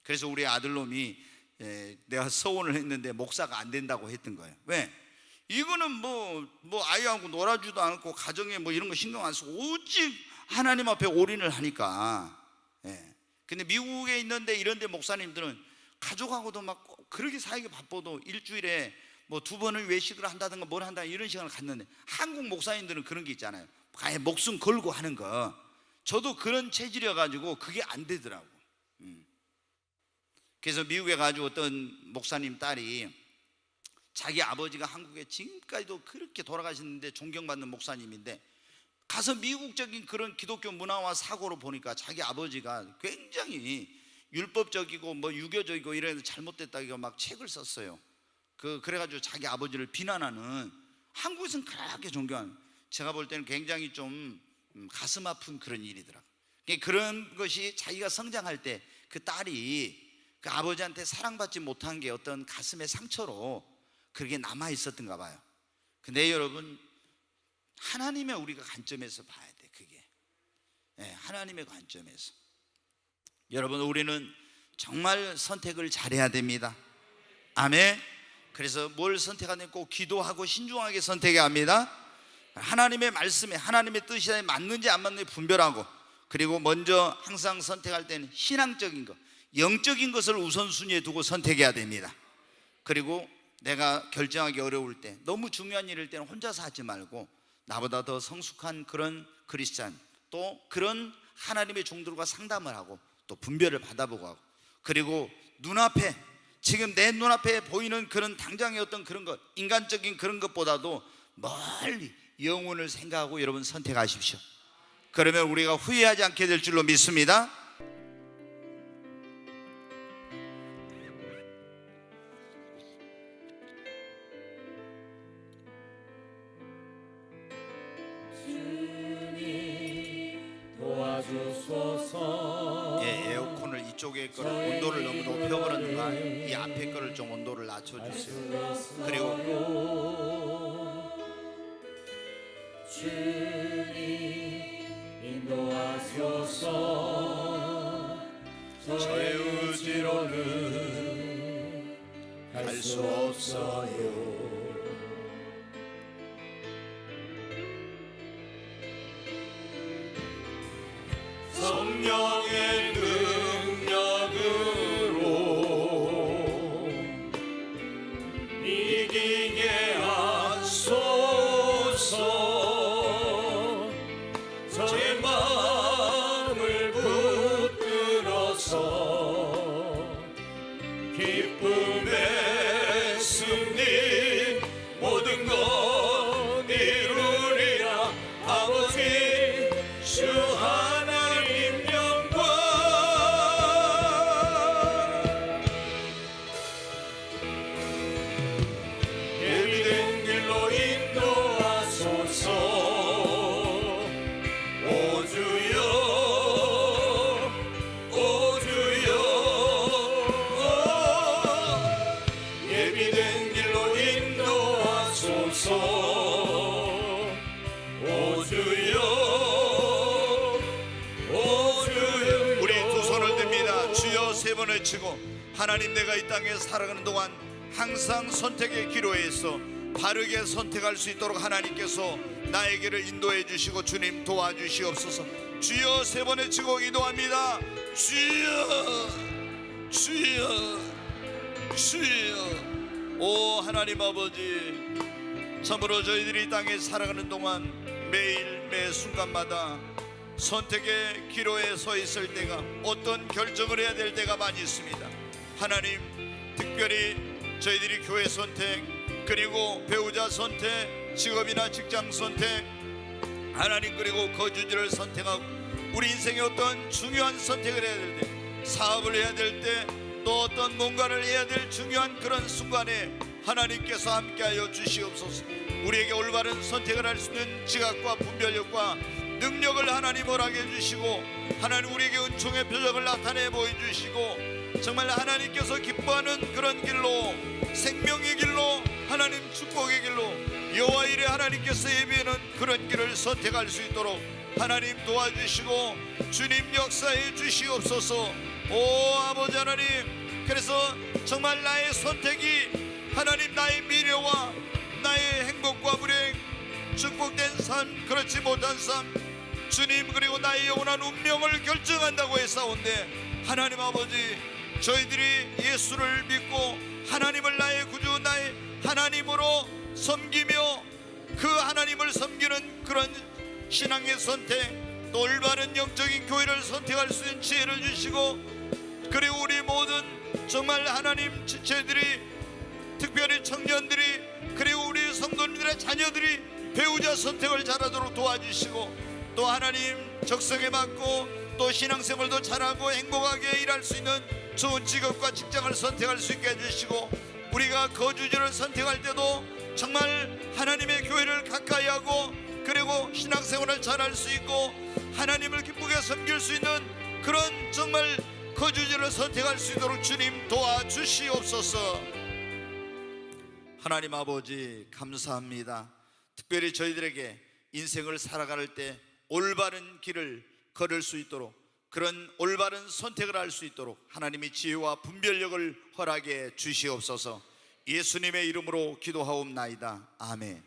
그래서 우리 아들놈이 내가 서원을 했는데 목사가 안 된다고 했던 거예요. 왜? 이거는 뭐 아이하고 놀아주도 않고 가정에 뭐 이런 거 신경 안 쓰고 오직 하나님 앞에 올인을 하니까. 근데 미국에 있는데 이런데 목사님들은 가족하고도 막 그렇게 사역이 바빠도 일주일에 뭐 2번을 외식을 한다든가 뭘 한다 이런 시간을 갖는데, 한국 목사님들은 그런 게 있잖아요. 아예 목숨 걸고 하는 거. 저도 그런 체질이어가지고 그게 안 되더라고. 그래서 미국에 가지고 어떤 목사님 딸이 자기 아버지가 한국에 지금까지도 그렇게 돌아가셨는데 존경받는 목사님인데 가서 미국적인 그런 기독교 문화와 사고로 보니까 자기 아버지가 굉장히 율법적이고 뭐 유교적이고 이래서 잘못됐다고 막 책을 썼어요. 그래가지고 자기 아버지를 비난하는, 한국에서는 그렇게 존경하는, 제가 볼 때는 굉장히 좀 가슴 아픈 그런 일이더라고요. 그런 것이 자기가 성장할 때 그 딸이 그 아버지한테 사랑받지 못한 게 어떤 가슴의 상처로 그게 남아 있었던가 봐요. 근데 여러분, 하나님의 우리가 관점에서 봐야 돼. 그게 하나님의 관점에서. 여러분, 우리는 정말 선택을 잘해야 됩니다. 아멘. 그래서 뭘 선택하든 꼭 기도하고 신중하게 선택해야 합니다. 하나님의 말씀에 하나님의 뜻이 맞는지 안 맞는지 분별하고, 그리고 먼저 항상 선택할 때는 신앙적인 것, 영적인 것을 우선순위에 두고 선택해야 됩니다. 그리고 내가 결정하기 어려울 때, 너무 중요한 일일 때는 혼자서 하지 말고 나보다 더 성숙한 그런 크리스찬, 또 그런 하나님의 종들과 상담을 하고 또 분별을 받아보고 하고, 그리고 눈앞에 지금 내 눈앞에 보이는 그런 당장의 어떤 그런 것, 인간적인 그런 것보다도 멀리 영혼을 생각하고 여러분 선택하십시오. 그러면 우리가 후회하지 않게 될 줄로 믿습니다. 에어컨을 이쪽에 거를 온도를 너무 높여버렸는가, 이 앞에 거를 좀 온도를 낮춰주세요. 그리고 주님 인도하소서. 주옵소서. 성령의 능력으로 이기게 하소서. 제 마음을 붙들어서 기쁨의 승리 모든 것 이루리라. 아버지 주 하나님 영광. 예비된 길로 인도하소서. 오 주여 오 주여. 예비된 길로 인도하소서. 오 주여 오 주여. 우리 두 손을 듭니다. 주여 세 번 외치고, 하나님 내가 이 땅에 살아가는 동안 항상 선택의 기로에서 바르게 선택할 수 있도록 하나님께서 나에게를 인도해 주시고 주님 도와주시옵소서. 주여 세 번 외치고 기도합니다. 주여 주여 주여. 오 하나님 아버지, 참으로 저희들이 이 땅에 살아가는 동안 매일 매 순간마다 선택의 기로에 서 있을 때가, 어떤 결정을 해야 될 때가 많이 있습니다. 하나님, 특별히 저희들이 교회 선택, 그리고 배우자 선택, 직업이나 직장 선택, 하나님 그리고 거주지를 선택하고 우리 인생의 어떤 중요한 선택을 해야 될 때, 사업을 해야 될 때, 또 어떤 뭔가를 해야 될 중요한 그런 순간에 하나님께서 함께하여 주시옵소서. 우리에게 올바른 선택을 할 수 있는 지각과 분별력과 능력을 하나님 허락해 주시고, 하나님 우리에게 은총의 표적을 나타내 보여주시고, 정말 하나님께서 기뻐하는 그런 길로, 생명의 길로, 하나님 축복의 길로, 여호와 일에 하나님께서 예비하는 그런 길을 선택할 수 있도록 하나님 도와주시고 주님 역사해 주시옵소서. 오 아버지 하나님, 그래서 정말 나의 선택이 하나님 나의 미래와 나의 행복과 불행, 축복된 삶, 그렇지 못한 삶, 주님 그리고 나의 영원한 운명을 결정한다고 했사온데, 하나님 아버지, 저희들이 예수를 믿고 하나님을 나의 구주, 나의 하나님으로 섬기며 그 하나님을 섬기는 그런 신앙의 선택, 또 올바른 영적인 교회를 선택할 수 있는 지혜를 주시고, 그리고 우리 모든 정말 하나님 지체들이, 특별히 청년들이, 그리고 우리 성도님들의 자녀들이 배우자 선택을 잘하도록 도와주시고, 또 하나님 적성에 맞고 또 신앙생활도 잘하고 행복하게 일할 수 있는 좋은 직업과 직장을 선택할 수 있게 해주시고, 우리가 거주지를 선택할 때도 정말 하나님의 교회를 가까이 하고, 그리고 신앙생활을 잘할 수 있고 하나님을 기쁘게 섬길 수 있는 그런 정말 거주지를 선택할 수 있도록 주님 도와주시옵소서. 하나님 아버지 감사합니다. 특별히 저희들에게 인생을 살아갈 때 올바른 길을 걸을 수 있도록, 그런 올바른 선택을 할 수 있도록 하나님의 지혜와 분별력을 허락해 주시옵소서. 예수님의 이름으로 기도하옵나이다. 아멘.